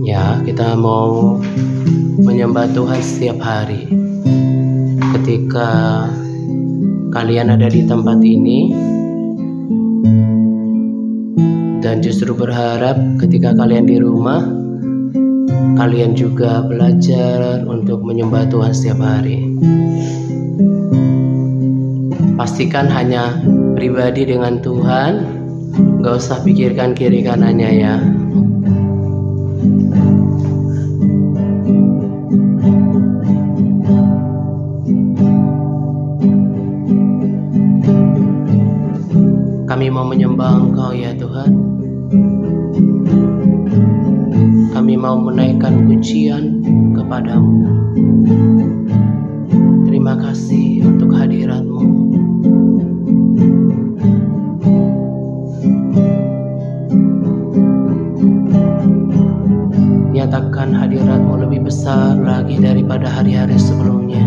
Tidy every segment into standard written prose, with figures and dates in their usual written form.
Ya, kita mau menyembah Tuhan setiap hari. Ketika kalian ada di tempat ini, dan justru berharap ketika kalian di rumah, kalian juga belajar untuk menyembah Tuhan setiap hari. Pastikan hanya pribadi dengan Tuhan, gak usah pikirkan kiri kanannya ya. Kami mau menyembah Engkau ya Tuhan. Kami mau menaikkan pujian kepadamu. Terima kasih untuk hadirat-Mu. Nyatakan hadirat-Mu lebih besar lagi daripada hari-hari sebelumnya.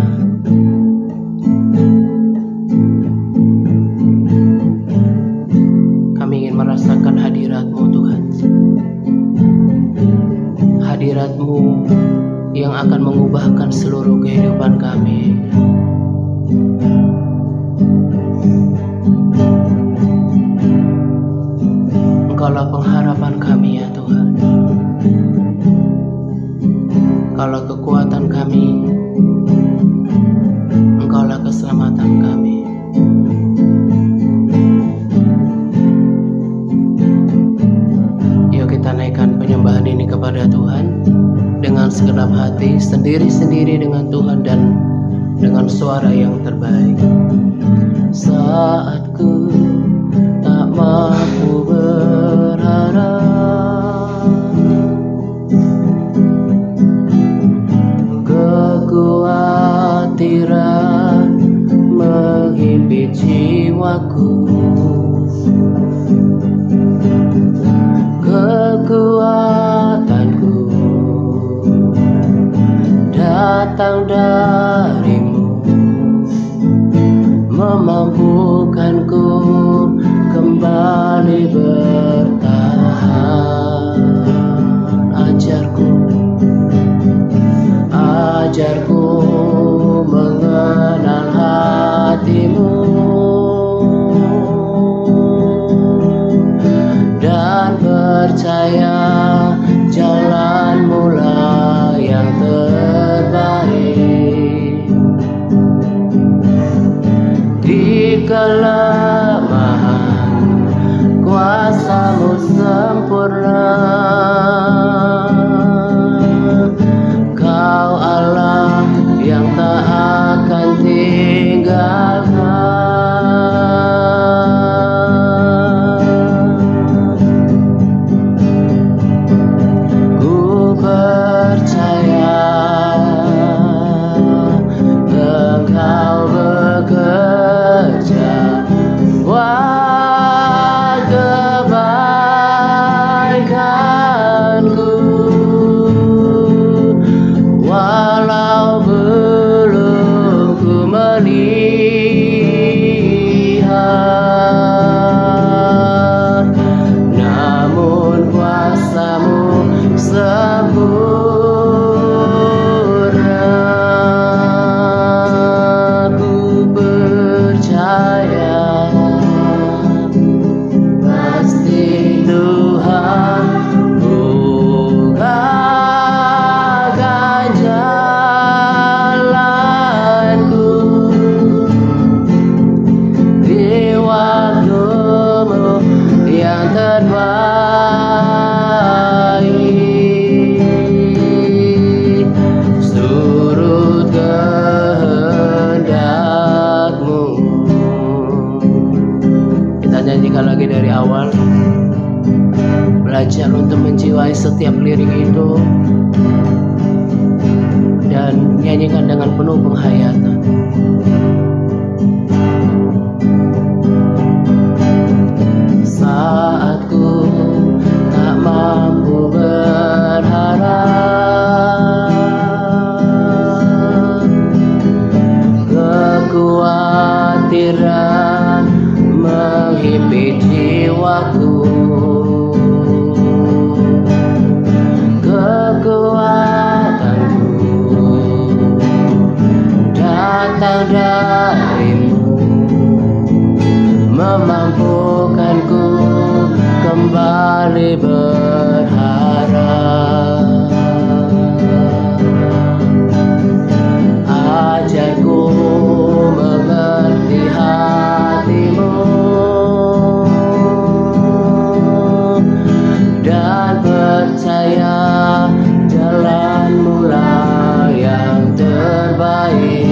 Kami ingin merasakan hadirat-Mu Tuhan. Hadirat-Mu yang akan mengubahkan seluruh kehidupan kami. Engkaulah pengharapan kami ya Tuhan. Engkaulah kekuatan kami. Engkaulah keselamatan kami. Yuk kita naikkan penyembahan ini kepada Tuhan dengan segenap hati, sendiri-sendiri dengan Tuhan dan dengan suara yang terbaik. Saat ku tak mampu berharap, kekhawatiran menghimpit jiwaku, kekuatanku datang dari-Mu, memampukanku kembali bertahan. Ajarku mengenal hati-Mu dan percaya jalan-Mu lah yang terbaik. Di kelemahan kuasa-Mu sempurna. Kau Allah yang tak akan tinggalkan. Ku percaya Engkau bekerja buat kebaikanku, walau belum ku melihat, namun kuasa-Mu sempurna. Ku percaya pasti Tuhan bukakan jalanku di waktu-Mu yang terbaik. Surut kehendak-Mu. Kita nyanyikan lagi dari awal. Belajar untuk menjiwai setiap lirik itu dan nyanyikan dengan penuh penghayatan. Saat ku tak mampu berharap, kekhawatiran menghimpit jiwaku, memampukanku kembali berharap. Ajarku mengerti hatimu dan percaya jalanmu lah yang terbaik.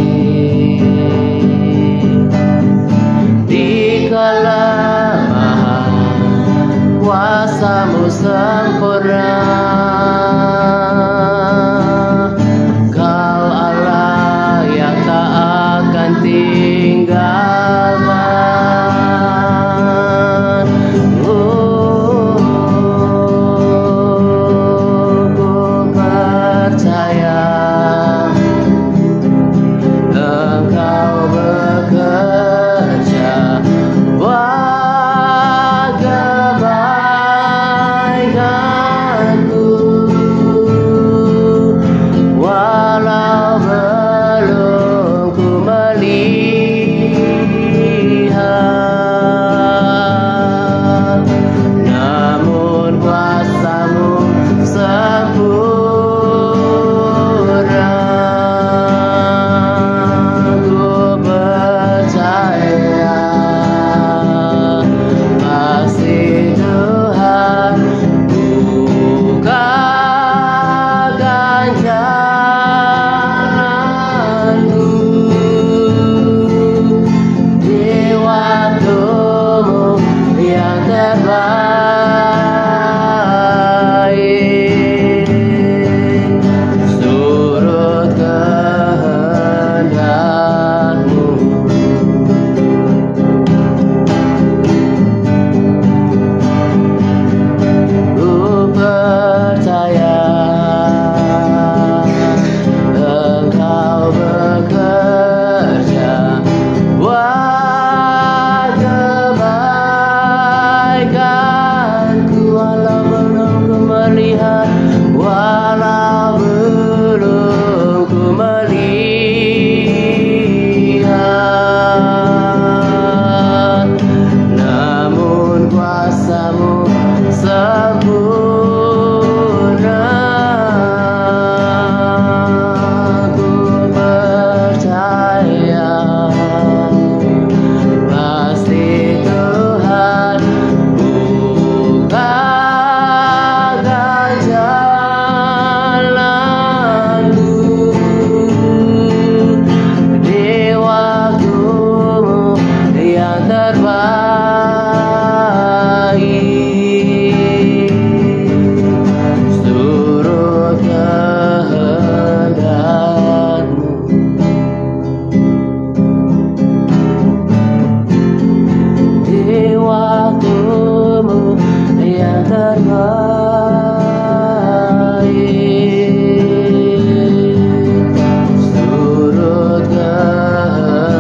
Di kelemahan kuasamu sempurna, Kau Allah yang tak akan tinggalkan. Ku percaya Engkau bekerja buat kebaikanku, walau belum ku melihat, namun kuasamu sempurna. Ku percaya pasti Tuhan bukakan jalanku di waktumu yang terbaik. Surut kehendakmu, ku percaya Engkau bekerja buat kebaikanku, walau belum ku melihat, walau belum ku melihat, namun kuasamu sempurna. Ku percaya pasti Tuhan bukakan jalanku di waktumu yang terbaik. Surut kehendakmu, di waktumu yang terbaik. Surut kehendakmu.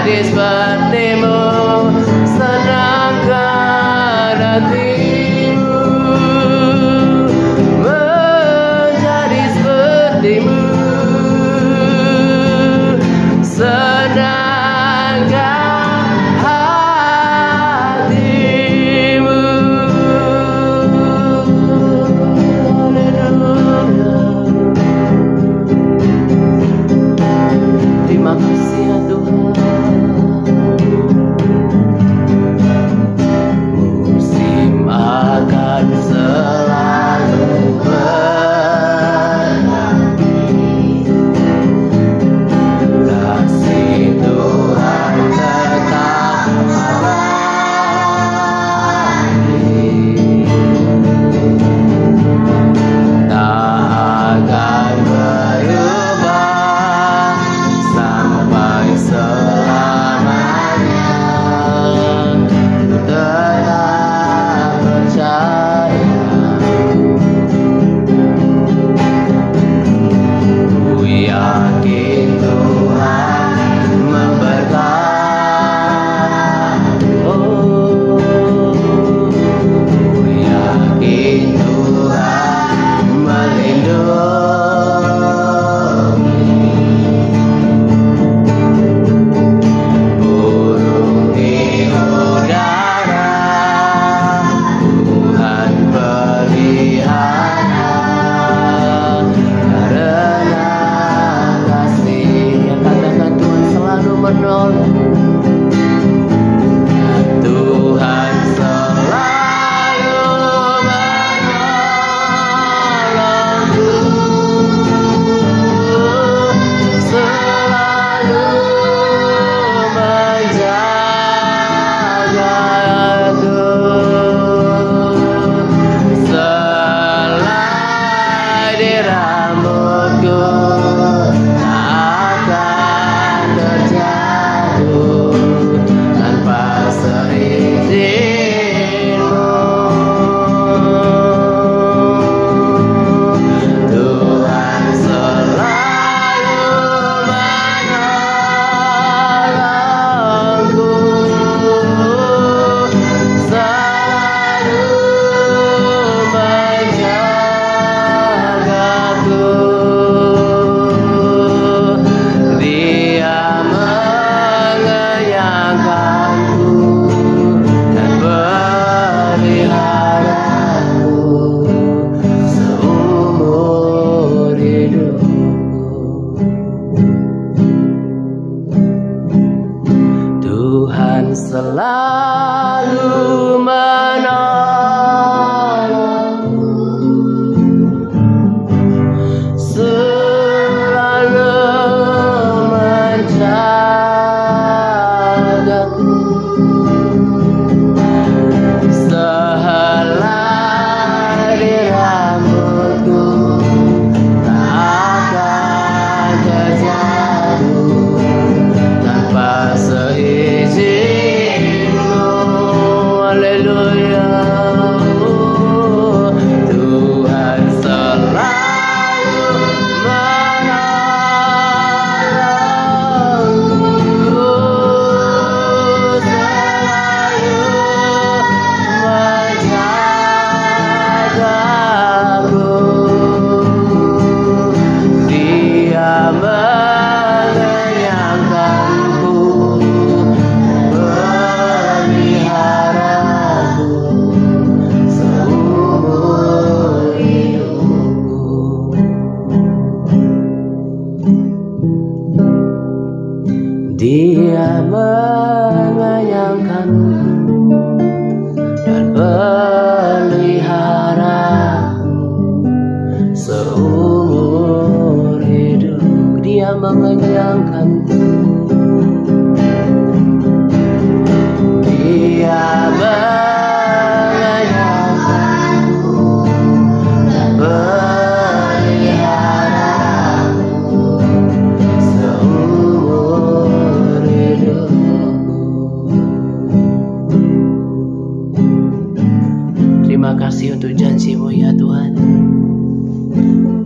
menjadi sepertimu, senangkan hatimu menjadi sepertimu, senangkan hatimu. Terima kasih ya Tuhan. Musim akan selalu berganti, kasih Tuhan tetap abadi, tak akan berubah sampai selamanya. Ku tetap percaya, ku yakin Tuhan memberkati. Oh, ku yakin Tuhan melindungi. Burung di udara Tuhan pelihara, karena kasih-Nya. Katakan Tuhan selalu menolong. Tuhan selalu menolongku, selalu menjagaku. Selai di rambutku tak akan terjatuh tanpa seizinmu. Tuhan selalu menolongku, selalu menjagaku. Dia mengenyangkanku dan peliharaku seumur hidupku. Tuhan selalu menolongku, selalu menjagaku. Sehelai di rambutku tak akan terjatuh tanpa seizinmu. Haleluya. Tuhan selalu menolongku, selalu menjagaku. Dia mengenyangkanku, peliharaku seumur hidupku. Dia mengenyangkanku dan peliharaku seumur hidup. Dia mengenyangkanku, Dia mengenyangkanku dan peliharaku seumur hidupku. Terima kasih untuk janji-Mu ya Tuhan.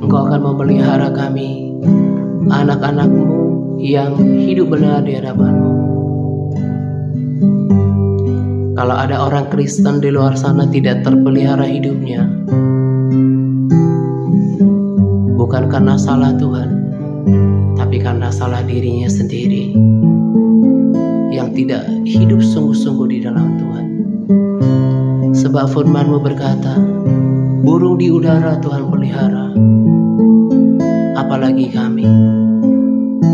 Engkau akan memelihara kami, anak-anak-Mu yang hidup benar di hadapan-Mu. Kalau ada orang Kristen di luar sana tidak terpelihara hidupnya, bukan karena salah Tuhan, tapi karena salah dirinya sendiri yang tidak hidup sungguh-sungguh di dalam Tuhan. Sebab firman-Mu berkata, burung di udara Tuhan pelihara, apalagi kami.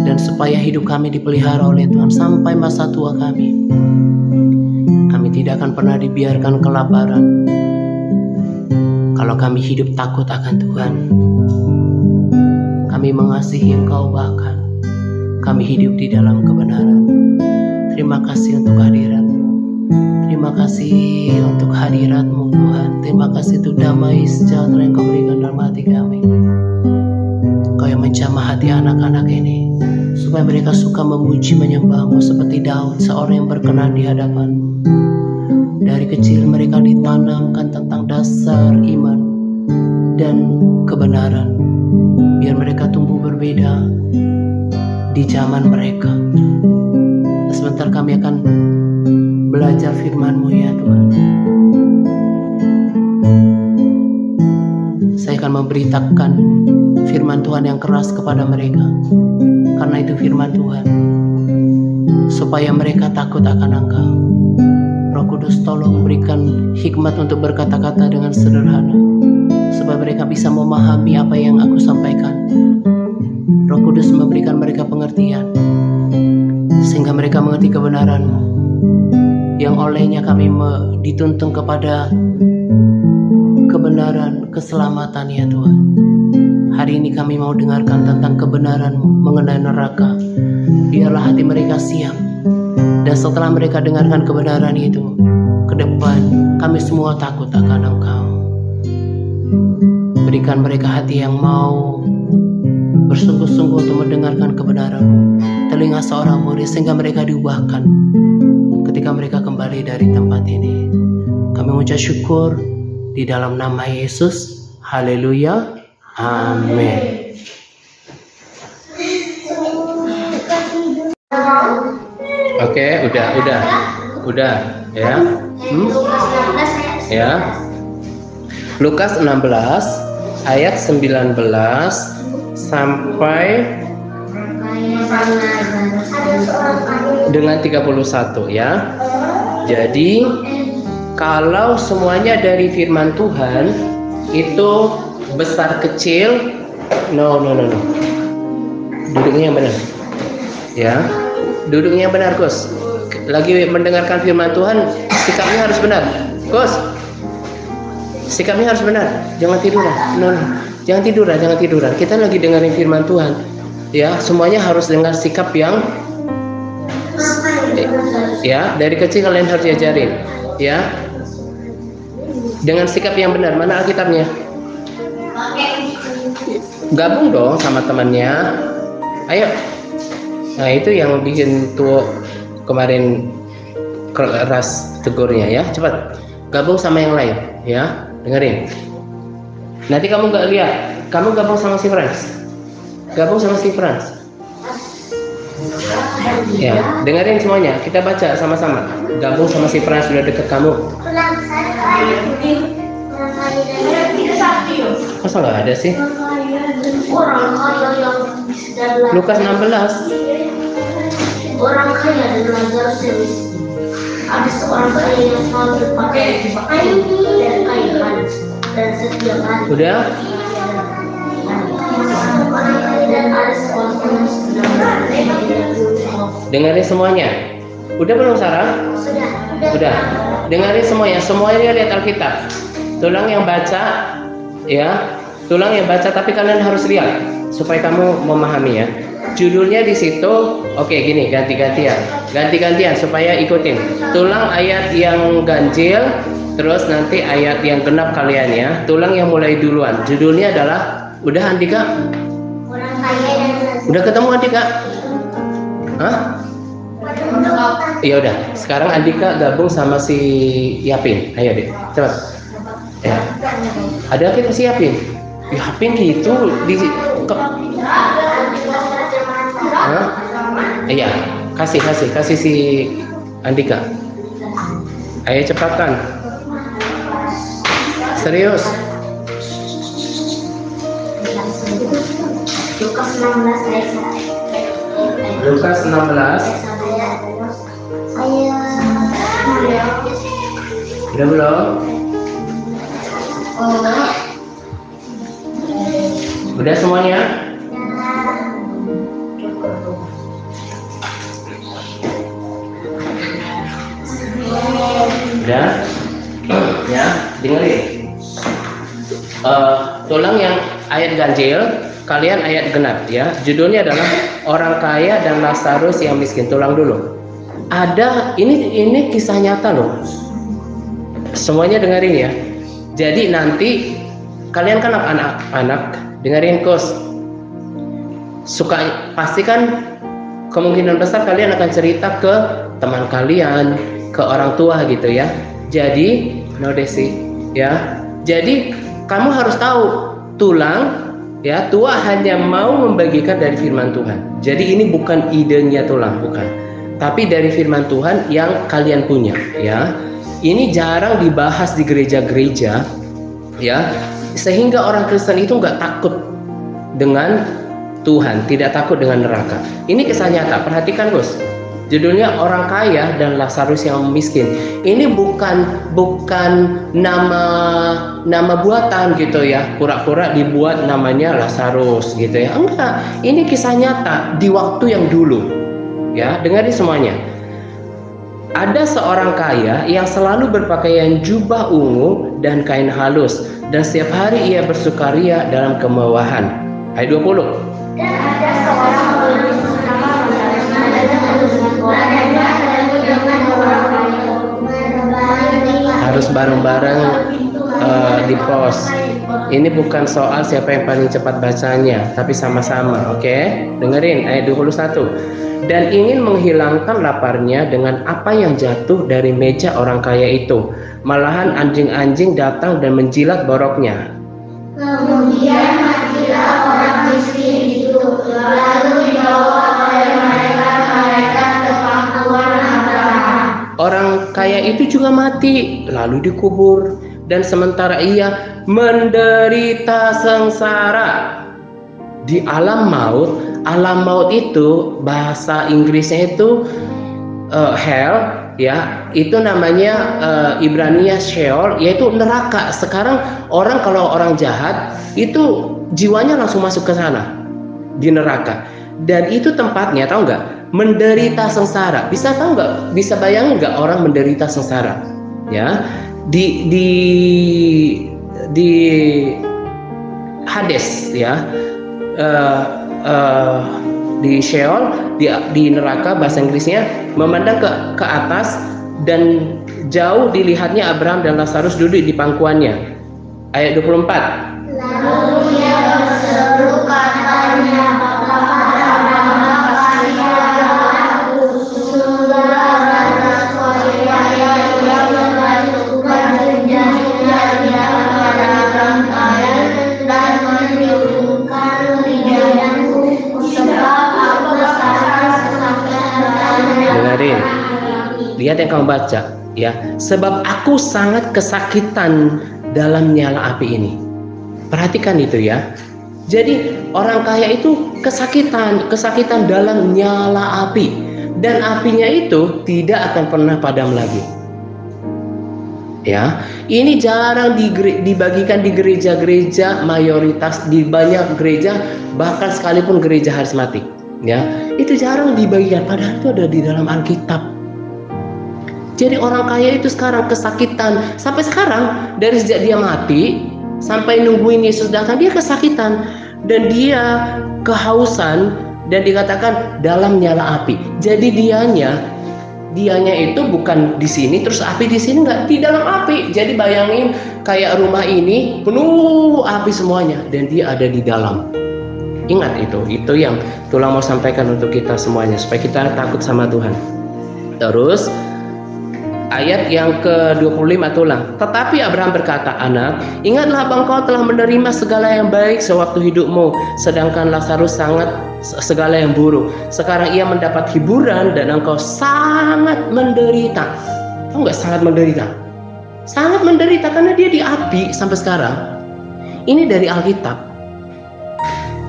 Dan supaya hidup kami dipelihara oleh Tuhan sampai masa tua kami, kami tidak akan pernah dibiarkan kelaparan. Kalau kami hidup takut akan Tuhan, kami mengasihi Engkau, bahkan kami hidup di dalam kebenaran. Terima kasih untuk hadirat-Mu. Terima kasih untuk hadirat-Mu Tuhan. Terima kasih untuk damai sejahtera yang Kau berikan dalam hati kami. Kau yang menjamah hati anak-anak ini, supaya mereka suka memuji menyembah-Mu seperti Daud, seorang yang berkenan di hadapan-Mu. Dari kecil mereka ditanamkan tentang dasar iman dan kebenaran, biar mereka tumbuh berbeda di zaman mereka. Dan sebentar kami akan belajar firman-Mu ya Tuhan. Saya akan memberitakan firman Tuhan yang keras kepada mereka, karena itu firman Tuhan, supaya mereka takut akan Engkau. Roh Kudus tolong berikan hikmat untuk berkata-kata dengan sederhana, supaya mereka bisa memahami apa yang aku sampaikan. Roh Kudus memberikan mereka pengertian, sehingga mereka mengerti kebenaran-Mu, yang olehnya kami dituntun kepada kebenaran, keselamatan ya Tuhan. Hari ini kami mau dengarkan tentang kebenaran-Mu mengenai neraka. Biarlah hati mereka siap. Dan setelah mereka dengarkan kebenaran itu, ke depan kami semua takut akan Engkau. Berikan mereka hati yang mau bersungguh-sungguh untuk mendengarkan kebenaran-Mu, telinga seorang murid, sehingga mereka diubahkan ketika mereka kembali dari tempat ini. Kami mengucap syukur di dalam nama Yesus. Haleluya. Amin. Oke, udah ya. Ya. Lukas 16 ayat 19 sampai dengan 31 ya. Jadi kalau semuanya dari firman Tuhan itu besar kecil, no. Duduknya yang benar. Ya. Duduknya yang benar, Gus. Lagi mendengarkan firman Tuhan, sikapnya harus benar. Gus, sikapnya harus benar. Jangan tiduran. No. Jangan tiduran. Kita lagi dengerin firman Tuhan. Ya, semuanya harus dengar sikap yang ya, dari kecil kalian harus diajarin. Ya. Dengan sikap yang benar. Mana Alkitabnya? Gabung dong sama temannya. Ayo. Nah itu yang bikin tuh kemarin keras tegurnya ya. Cepat gabung sama yang lain ya. Dengerin. Nanti kamu nggak lihat. Kamu gabung sama si Frans. Ya, dengerin semuanya. Kita baca sama-sama. Gabung sama si Frans, sudah deket kamu. Masa nggak ada sih? Lukas 16. Orang kaya dan Lazarus semiskin. Ada seorang kaya yang selalu berpakaian dan kaya halis dan setiap hari. Udah? Orang kaya dan ada seorang teman sedang dengerin semuanya. Udah belum Sarah? Sudah. Dengerin semuanya. Semuanya lihat Alkitab. Tulang yang baca, ya. Tulang yang baca, tapi kalian harus lihat supaya kamu memahami ya. Judulnya di situ, oke gini, ganti-gantian supaya ikutin. Tulang ayat yang ganjil, terus nanti ayat yang genap kalian ya. Tulang yang mulai duluan. Judulnya adalah, udah Andika? Udah ketemu Andika? Hah? Iya udah. Sekarang Andika gabung sama si Yapin. Ayo deh, cepat. Ya. Ada kita si Yapin. Yapin gitu di. Hah? Iya, kasih si Andika? Ayo cepatkan. Serius. Lukas 16 ayat 1. Lukas 16. Udah belum? Udah semuanya? Udah? Ya, dengerin. Tulang yang ayat ganjil, kalian ayat genap ya. Judulnya adalah orang kaya dan Lazarus yang miskin. Tulang dulu. Ada ini kisah nyata loh. Semuanya dengerin ya. Jadi nanti kalian kan anak-anak, dengerin kos. Pasti kan kemungkinan besar kalian akan cerita ke teman kalian, ke orang tua gitu ya. Jadi, Desi, ya. Jadi kamu harus tahu tulang ya, tua hanya mau membagikan dari firman Tuhan. Jadi ini bukan idenya tulang, bukan. Tapi dari firman Tuhan yang kalian punya, ya. Ini jarang dibahas di gereja-gereja, ya. Sehingga orang Kristen itu nggak takut dengan Tuhan, tidak takut dengan neraka. Ini kisah nyata, perhatikan Gus. Judulnya orang kaya dan Lazarus yang miskin. Ini bukan nama buatan gitu ya. Pura-pura dibuat namanya Lazarus gitu ya. Enggak, ini kisah nyata di waktu yang dulu. Ya, dengarin semuanya. Ada seorang kaya yang selalu berpakaian jubah ungu dan kain halus, dan setiap hari ia bersukaria dalam kemewahan. Ayat 20. Dan ada seorang penulis bernama harus bareng-bareng di pos. Ini bukan soal siapa yang paling cepat bacanya, tapi sama-sama, oke? Dengerin ayat 21. Dan ingin menghilangkan laparnya dengan apa yang jatuh dari meja orang kaya itu. Malahan anjing-anjing datang dan menjilat boroknya. Kemudian matilah orang miskin itu, lalu dibawa oleh mereka ke pangkuan Abraham. Orang kaya itu juga mati, lalu dikubur, dan sementara ia menderita sengsara di alam maut. Alam maut itu bahasa Inggrisnya itu hell, ya, itu namanya Ibrania Sheol, yaitu neraka. Sekarang kalau orang jahat itu jiwanya langsung masuk ke sana, di neraka. Dan itu tempatnya, tahu nggak? Menderita sengsara. Bisa tahu nggak? Bisa bayangin nggak orang menderita sengsara? Ya, di Hades, ya, di Sheol, di neraka bahasa Inggrisnya, memandang ke atas dan jauh dilihatnya Abraham dan Lazarus duduk di pangkuannya. Ayat 24. Lalu ia berseru katanya, Abraham, kasihilah aku, sudahlah batas wajahnya yang menentukan janjinya di antara rangkaian dan menyuburkan lidahku, sebab aku sangat kesakitan. Dengarin, lihat yang kamu baca, ya. Sebab aku sangat kesakitan dalam nyala api ini. Perhatikan itu ya. Jadi orang kaya itu kesakitan dalam nyala api, dan apinya itu tidak akan pernah padam lagi. Ya, ini jarang dibagikan di gereja-gereja mayoritas, di banyak gereja, bahkan sekalipun gereja karismatik. Ya, itu jarang dibagikan, padahal itu ada di dalam Alkitab. Jadi orang kaya itu sekarang kesakitan sampai sekarang, dari sejak dia mati sampai nungguin Yesus datang, dia kesakitan dan dia kehausan, dan dikatakan dalam nyala api. Jadi dianya itu bukan di sini terus api di sini, enggak, di dalam api. Jadi bayangin kayak rumah ini penuh api semuanya dan dia ada di dalam. Ingat itu yang Tulang mau sampaikan untuk kita semuanya supaya kita takut sama Tuhan. Terus Ayat yang ke-25 tulang. Tetapi Abraham berkata, anak, ingatlah bahwa engkau telah menerima segala yang baik sewaktu hidupmu, sedangkan Lazarus sangat segala yang buruk. Sekarang ia mendapat hiburan dan engkau sangat menderita. Tahu nggak sangat menderita? Sangat menderita karena dia di api sampai sekarang. Ini dari Alkitab.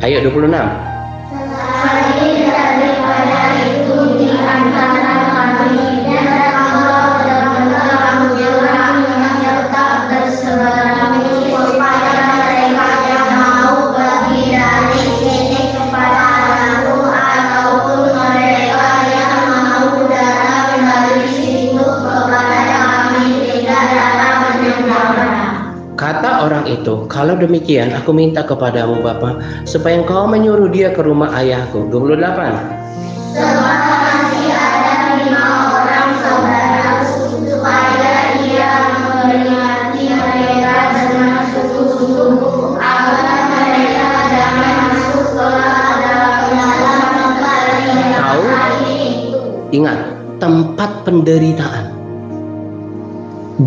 Ayat 26. Tetapi daripada itu di antara kami dan engkau benar-benar menjurang serta berseberangan supaya mereka yang mau pergi dari sini kepada aku ataupun mereka yang mau datang dari situ kepada kami tidak dapat mendengarkan. Kata orang itu, kalau demikian aku minta kepadamu Bapa, supaya engkau menyuruh dia ke rumah ayahku. 28. Sebab masih ada 5 orang saudaraku, supaya ia memperingati mereka dengan sungguh-sungguh, agar mereka jangan masuk ke dalam tempat ini. Ingat, tempat penderitaan.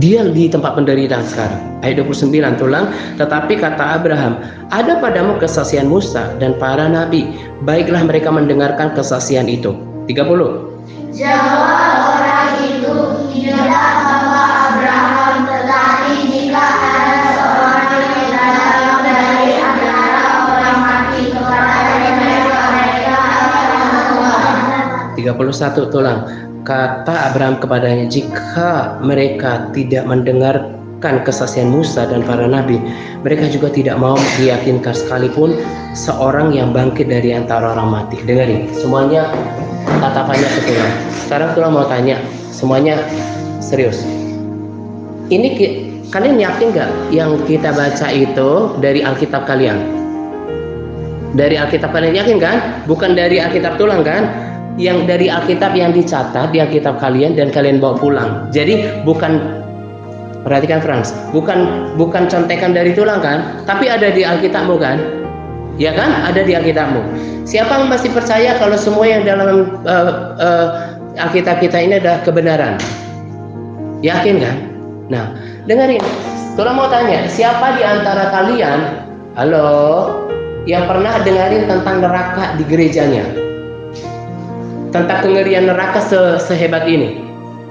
Dia di tempat penderitaan sekarang. Ayat 29 tulang. Tetapi kata Abraham, ada padamu kesaksian Musa dan para nabi, baiklah mereka mendengarkan kesaksian itu. 30. Jawab orang itu, tidak Bapak Abraham, tetapi jika ada seorang yang datang dari antara orang mati kepada mereka akan 31 tulang. Kata Abraham kepadanya, jika mereka tidak mendengarkan kesaksian Musa dan para nabi, mereka juga tidak mau diyakinkan sekalipun seorang yang bangkit dari antara orang mati. Dengarin, semuanya tatapannya ke tulang. Sekarang tulang mau tanya, semuanya serius. Ini kalian yakin nggak yang kita baca itu dari Alkitab kalian? Dari Alkitab kalian yakin kan? Bukan dari Alkitab tulang kan? Yang dari Alkitab yang dicatat di Alkitab kalian dan kalian bawa pulang. Jadi bukan, perhatikan Frans, bukan contekan dari tulang kan, tapi ada di Alkitabmu kan? Ya kan? Ada di Alkitabmu. Siapa yang masih percaya kalau semua yang dalam Alkitab kita ini adalah kebenaran? Yakin kan? Nah, dengerin. Tulang mau tanya, siapa di antara kalian, halo, yang pernah dengerin tentang neraka di gerejanya? Tentang kengerian neraka sehebat ini?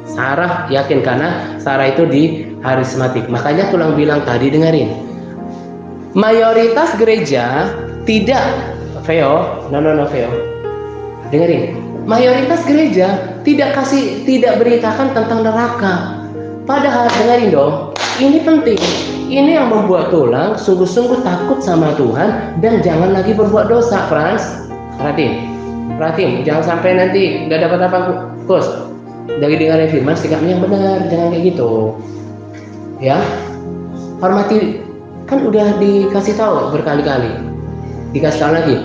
Sarah yakin karena Sarah itu di harismatik. Makanya tulang bilang tadi, dengerin. Mayoritas gereja tidak, Veo, no Veo. Dengerin. Mayoritas gereja tidak beritakan tentang neraka. Padahal dengerin dong, ini penting. Ini yang membuat tulang sungguh-sungguh takut sama Tuhan dan jangan lagi berbuat dosa, Frans. Perhatiin, jangan sampai nanti nggak dapat apa, Kus. Dari dengar firman, sikapnya yang benar, jangan kayak gitu. Ya, hormati, kan udah dikasih tahu berkali-kali. Dikasih tahu lagi.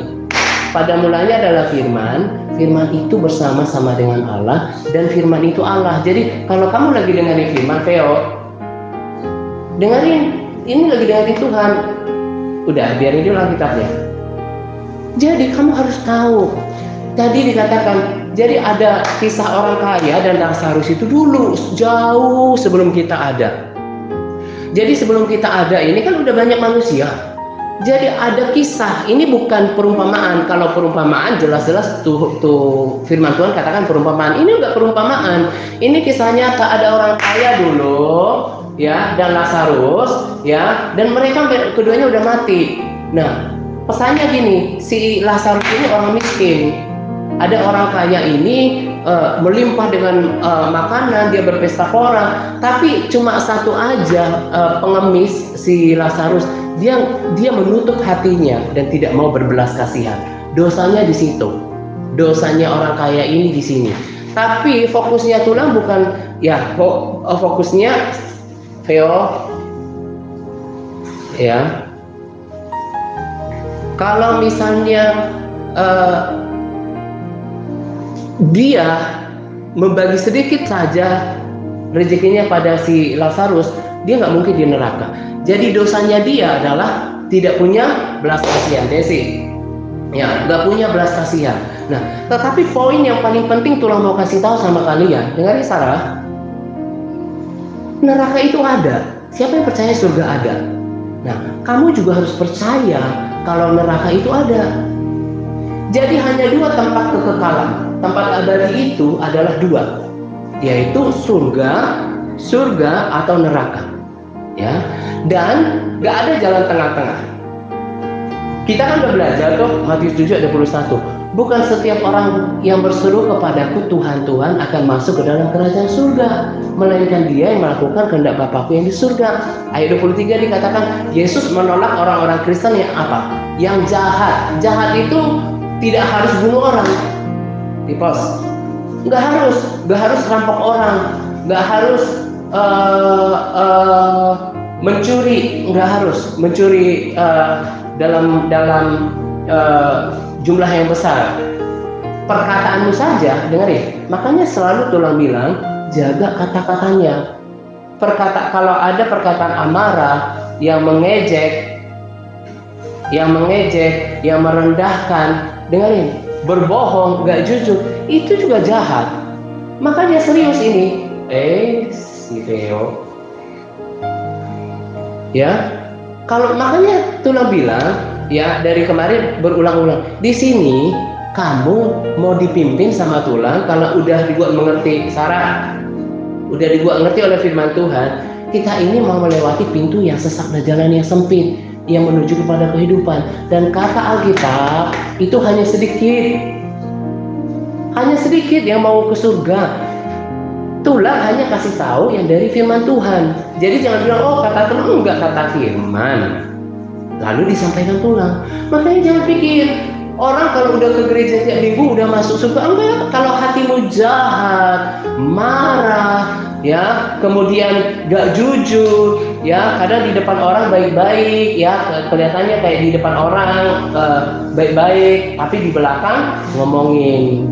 Pada mulanya adalah firman itu bersama-sama dengan Allah, dan firman itu Allah. Jadi kalau kamu lagi dengerin firman, Veo, dengerin, ini lagi dengerin Tuhan. Udah, biarin dulu Alkitabnya. Jadi kamu harus tahu. Tadi dikatakan, jadi ada kisah orang kaya dan Lazarus itu dulu, jauh sebelum kita ada. Jadi sebelum kita ada ini kan udah banyak manusia. Jadi ada kisah, ini bukan perumpamaan. Kalau perumpamaan jelas-jelas tuh firman Tuhan katakan perumpamaan. Ini enggak perumpamaan. Ini kisah nyata, ada orang kaya dulu, ya, dan Lazarus, ya, dan mereka keduanya udah mati. Nah, pesannya gini, si Lazarus ini orang miskin. Ada orang kaya ini melimpah dengan makanan, dia berpesta pora, tapi cuma satu aja pengemis si Lazarus, dia menutup hatinya dan tidak mau berbelas kasihan. Dosanya di situ. Dosanya orang kaya ini di sini. Tapi fokusnya tulang bukan, ya, fokusnya Veo, ya. Kalau misalnya dia membagi sedikit saja rezekinya pada si Lazarus, dia nggak mungkin di neraka. Jadi dosanya dia adalah tidak punya belas kasihan, Desi. Ya, nggak punya belas kasihan. Nah, tetapi poin yang paling penting tulang mau kasih tahu sama kalian, dengarin Sarah. neraka itu ada. Siapa yang percaya surga ada? Nah, kamu juga harus percaya kalau neraka itu ada. Jadi hanya dua tempat kekekalan. Tempat abadi itu adalah dua, yaitu surga atau neraka. Ya, dan gak ada jalan tengah-tengah. Kita kan udah belajar tuh Matius 7 ayat 21. Bukan setiap orang yang berseru kepadaku Tuhan Tuhan akan masuk ke dalam kerajaan surga, melainkan dia yang melakukan kehendak Bapakku yang di surga. Ayat 23 dikatakan Yesus menolak orang-orang Kristen yang apa? Yang jahat. Jahat itu tidak harus bunuh orang. Tipos. Nggak harus rampok orang, nggak harus mencuri, nggak harus mencuri dalam jumlah yang besar. Perkataanmu saja, dengerin. Makanya selalu tulang bilang jaga kata-katanya. Kalau ada perkataan amarah yang mengejek, yang merendahkan, dengerin, berbohong, nggak jujur, itu juga jahat. Makanya serius ini. Si Theo. Ya, kalau makanya tulang bilang, ya dari kemarin berulang-ulang. Di sini kamu mau dipimpin sama tulang kalau udah dibuat mengerti Sarah, udah dibuat mengerti oleh firman Tuhan. Kita ini mau melewati pintu yang sesak dan jalan yang sempit yang menuju kepada kehidupan. Dan kata Alkitab itu hanya sedikit yang mau ke surga. Tulang hanya kasih tahu yang dari firman Tuhan. Jadi jangan bilang, oh kata tulang, enggak kata firman, lalu disampaikan tulang. Makanya jangan pikir orang kalau udah ke gereja tiap minggu udah masuk surga. Enggak, kalau hatimu jahat, marah, ya, kemudian gak jujur, ya, kadang di depan orang baik-baik, ya, kelihatannya kayak di depan orang baik-baik, tapi di belakang ngomongin,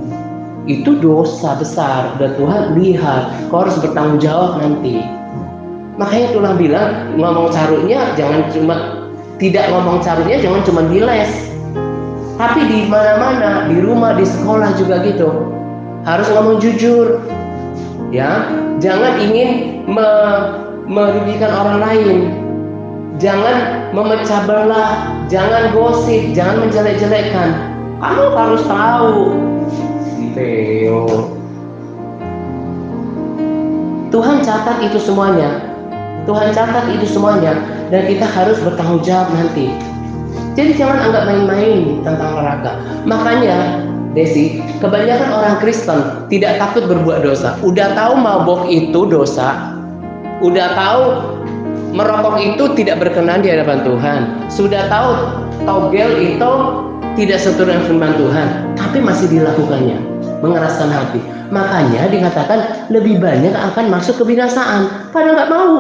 itu dosa besar dan Tuhan lihat. Kau harus bertanggung jawab nanti. Makanya tulang bilang ngomong carutnya jangan cuma di les, tapi di mana-mana, di rumah, di sekolah juga gitu. Harus ngomong jujur, ya. Jangan ingin merugikan orang lain. Jangan memecah belah, jangan gosip, jangan menjelek-jelekkan. Kamu harus tahu. Theo. Tuhan catat itu semuanya. Dan kita harus bertanggung jawab nanti. Jadi jangan anggap main-main tentang neraka. Makanya Desi, kebanyakan orang Kristen tidak takut berbuat dosa. Udah tahu mabok itu dosa, udah tahu merokok itu tidak berkenan di hadapan Tuhan, sudah tahu togel itu tidak sesuai dengan firman Tuhan, tapi masih dilakukannya, mengeraskan hati. Makanya dikatakan lebih banyak akan masuk kebinasaan. Padahal nggak mau.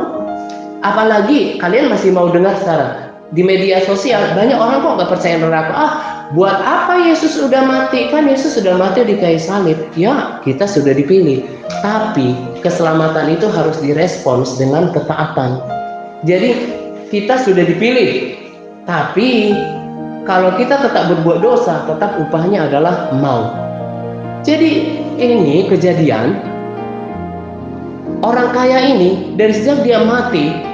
Apalagi kalian masih mau dengar sekarang di media sosial banyak orang kok nggak percaya neraka. Buat apa Yesus sudah mati? Kan Yesus sudah mati di kayu salib. Ya, kita sudah dipilih. Tapi keselamatan itu harus direspons dengan ketaatan. Jadi kita sudah dipilih. Tapi kalau kita tetap berbuat dosa, tetap upahnya adalah maut. Jadi ini kejadian orang kaya ini dari sejak dia mati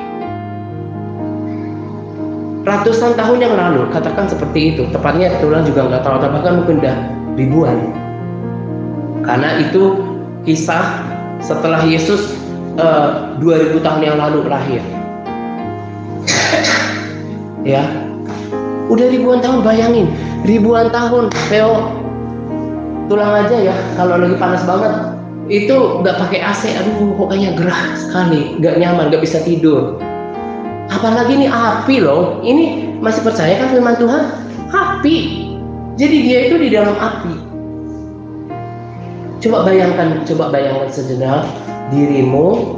ratusan tahun yang lalu, katakan seperti itu. Tepatnya tulang juga nggak tahu, bahkan mungkin udah ribuan. Karena itu kisah setelah Yesus 2000 tahun yang lalu lahir. Ya, udah ribuan tahun, bayangin ribuan tahun. Theo, tulang aja ya, kalau lagi panas banget itu nggak pakai AC, aduh kok kayaknya gerah sekali, nggak nyaman, nggak bisa tidur. Apalagi ini api loh, ini masih percaya kan firman Tuhan? Api, jadi dia itu di dalam api. Coba bayangkan sejenak dirimu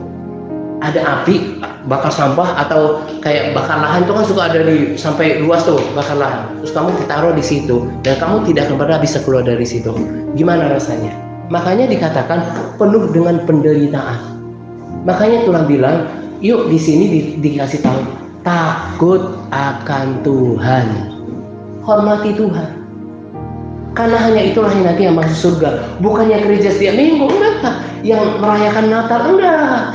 ada api, bakar sampah atau kayak bakar lahan itu kan suka ada di sampai luas tuh bakar lahan. Terus kamu ditaruh di situ dan kamu tidak akan pernah bisa keluar dari situ. Gimana rasanya? Makanya dikatakan penuh dengan penderitaan. Makanya tulang bilang, yuk di sini dikasih tahu takut akan Tuhan, hormati Tuhan. Karena hanya itulah yang nanti yang masuk surga. Bukannya gereja setiap minggu, enggak. Yang merayakan Natal, enggak.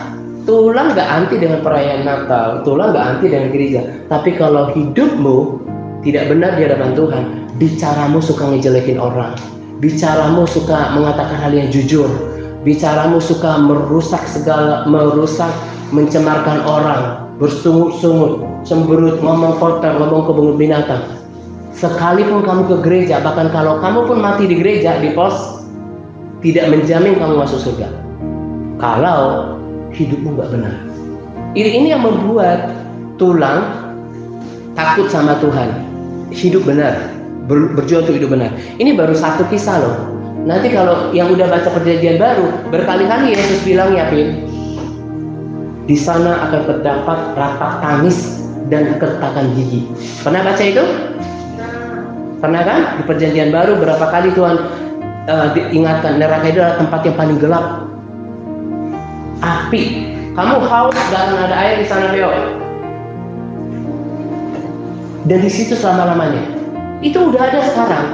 Tulang gak anti dengan perayaan Natal, tulang gak anti dengan gereja. Tapi kalau hidupmu tidak benar di hadapan Tuhan, bicaramu suka ngejelekin orang, bicaramu suka mengatakan hal yang jujur, bicaramu suka merusak, mencemarkan orang, bersungut-sungut, cemberut, ngomong kotor, ngomong kebun binatang. Sekalipun kamu ke gereja, bahkan kalau kamu pun mati di gereja, di pos, tidak menjamin kamu masuk surga kalau hidupmu nggak benar. Ini yang membuat tulang takut sama Tuhan, hidup benar, berjuang untuk hidup benar. Ini baru satu kisah loh. Nanti kalau yang udah baca Perjanjian Baru, berkali-kali Yesus bilang, ya Pin, di sana akan terdapat rapat tangis dan kertakan gigi. Pernah baca itu? Pernah kan? Di Perjanjian Baru berapa kali Tuhan diingatkan neraka itu adalah tempat yang paling gelap, api. Kamu haus, gak akan ada air di sana, Leo. Dan di situ selama-lamanya. Itu udah ada sekarang.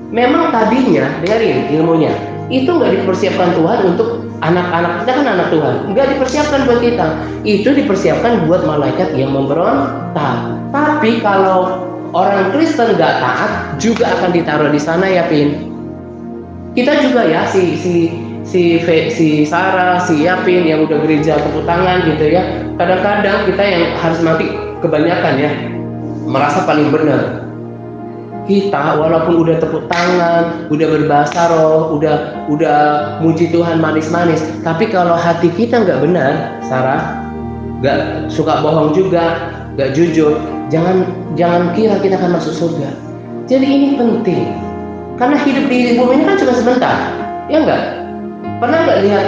Memang tadinya, dengerin ilmunya, itu nggak dipersiapkan Tuhan untuk anak-anak kita, kan anak Tuhan, nggak dipersiapkan buat kita. Itu dipersiapkan buat malaikat yang memberontak. Tapi kalau orang Kristen nggak taat, juga akan ditaruh di sana, ya Pin. Kita juga ya, si Sarah, si Yapin yang udah gereja tepuk tangan gitu ya. Kadang-kadang kita yang harus mati kebanyakan ya, merasa paling benar. Kita walaupun udah tepuk tangan, udah berbahasa roh, udah muji Tuhan manis-manis, tapi kalau hati kita nggak benar, Sarah, nggak suka bohong juga, nggak jujur, jangan kira kita akan masuk surga. Jadi ini penting, karena hidup di bumi ini kan cuma sebentar, ya nggak? Pernah nggak lihat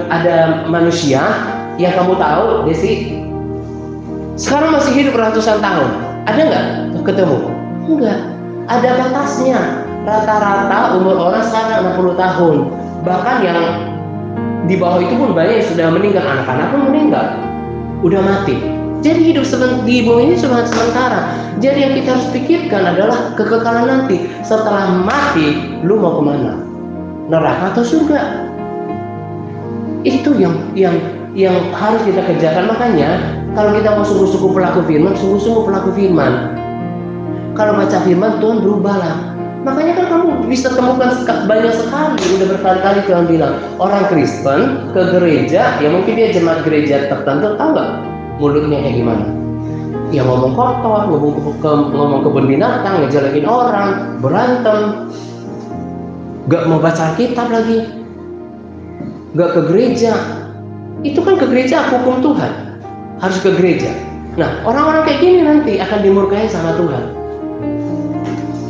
ada manusia yang kamu tahu, Desi, sekarang masih hidup ratusan tahun? Ada nggak ketemu? Enggak, ada batasnya. Rata-rata umur orang sekarang 60 tahun. Bahkan yang di bawah itu pun banyak yang sudah meninggal, anak-anak pun meninggal, udah mati. Jadi hidup di bumi ini cuma sementara. Jadi yang kita harus pikirkan adalah kekekalan nanti. Setelah mati, lu mau kemana? Neraka atau surga? Itu yang harus kita kerjakan. Makanya kalau kita mau sungguh-sungguh pelaku firman, sungguh-sungguh pelaku firman. Kalau baca firman, Tuhan berubahlah. Makanya kan kamu bisa temukan banyak sekali, udah berkali-kali Tuhan bilang, orang Kristen ke gereja, ya mungkin dia jemaat gereja tertentu, tahu nggak mulutnya kayak gimana? Ya ngomong kotor, ngomong kebun binatang, ngejelekin orang, berantem, nggak mau baca Alkitab lagi, nggak ke gereja. Itu kan ke gereja hukum Tuhan, harus ke gereja. Nah, orang-orang kayak gini nanti akan dimurkai sama Tuhan.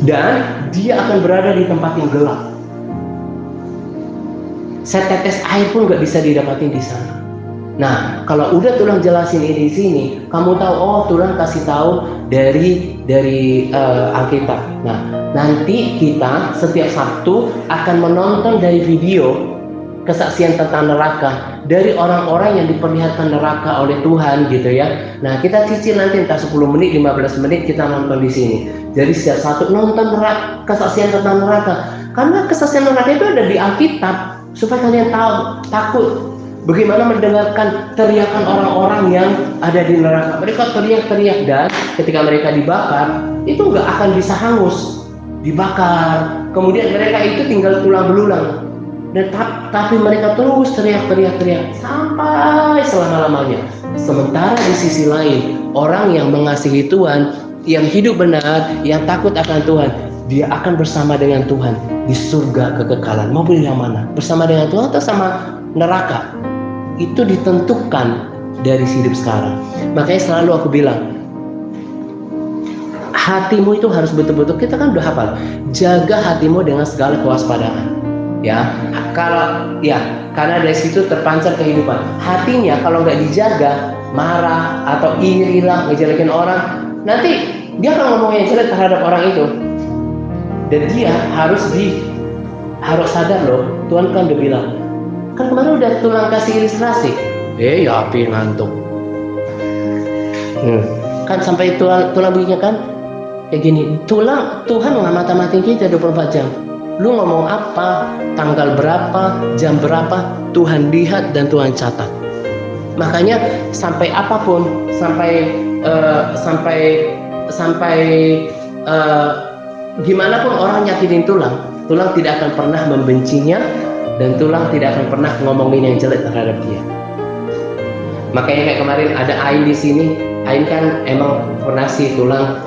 Dan dia akan berada di tempat yang gelap. Setetes air pun nggak bisa didapatin di sana. Nah, kalau udah Tulang jelasin ini di sini, kamu tahu, oh Tulang kasih tahu dari Alkitab. Nah, nanti kita setiap Sabtu akan menonton dari video kesaksian tentang neraka dari orang-orang yang diperlihatkan neraka oleh Tuhan gitu ya. Nah, kita cicil nanti entah 10 menit, 15 menit kita nonton di sini. Jadi setiap satu nonton kesaksian tentang neraka. Karena kesaksian neraka itu ada di Alkitab supaya kalian tahu, takut bagaimana mendengarkan teriakan orang-orang yang ada di neraka. Mereka teriak-teriak dan ketika mereka dibakar itu nggak akan bisa hangus, dibakar. Kemudian mereka itu tinggal tulang belulang. Dan tapi mereka terus teriak sampai selama-lamanya. Sementara di sisi lain, orang yang mengasihi Tuhan, yang hidup benar, yang takut akan Tuhan, dia akan bersama dengan Tuhan di surga kekekalan. Mau pilih yang mana? Bersama dengan Tuhan atau sama neraka? Itu ditentukan dari hidup sekarang. Makanya selalu aku bilang, hatimu itu harus betul-betul, kita kan udah hafal, jaga hatimu dengan segala kewaspadaan. Ya, karena dari situ terpancar kehidupan. Hatinya kalau nggak dijaga, marah atau iri lah, ngejelekin orang, nanti dia akan ngomong yang jelek terhadap orang itu. Dan dia harus sadar loh, Tuhan kan udah bilang, kan kemarin udah Tulang kasih ilustrasi. Ya api ngantuk. Kan sampai Tulang bikinnya kan kayak gini. Tuhan nggak mata-matiin kita 24 jam. Lu ngomong apa, tanggal berapa, jam berapa, Tuhan lihat dan Tuhan catat. Makanya sampai apapun, sampai gimana pun orang nyakinin tulang tidak akan pernah membencinya, dan tulang tidak akan pernah ngomongin yang jelek terhadap dia. Makanya kayak kemarin ada Ain di sini. Ain kan emang pernah sih tulang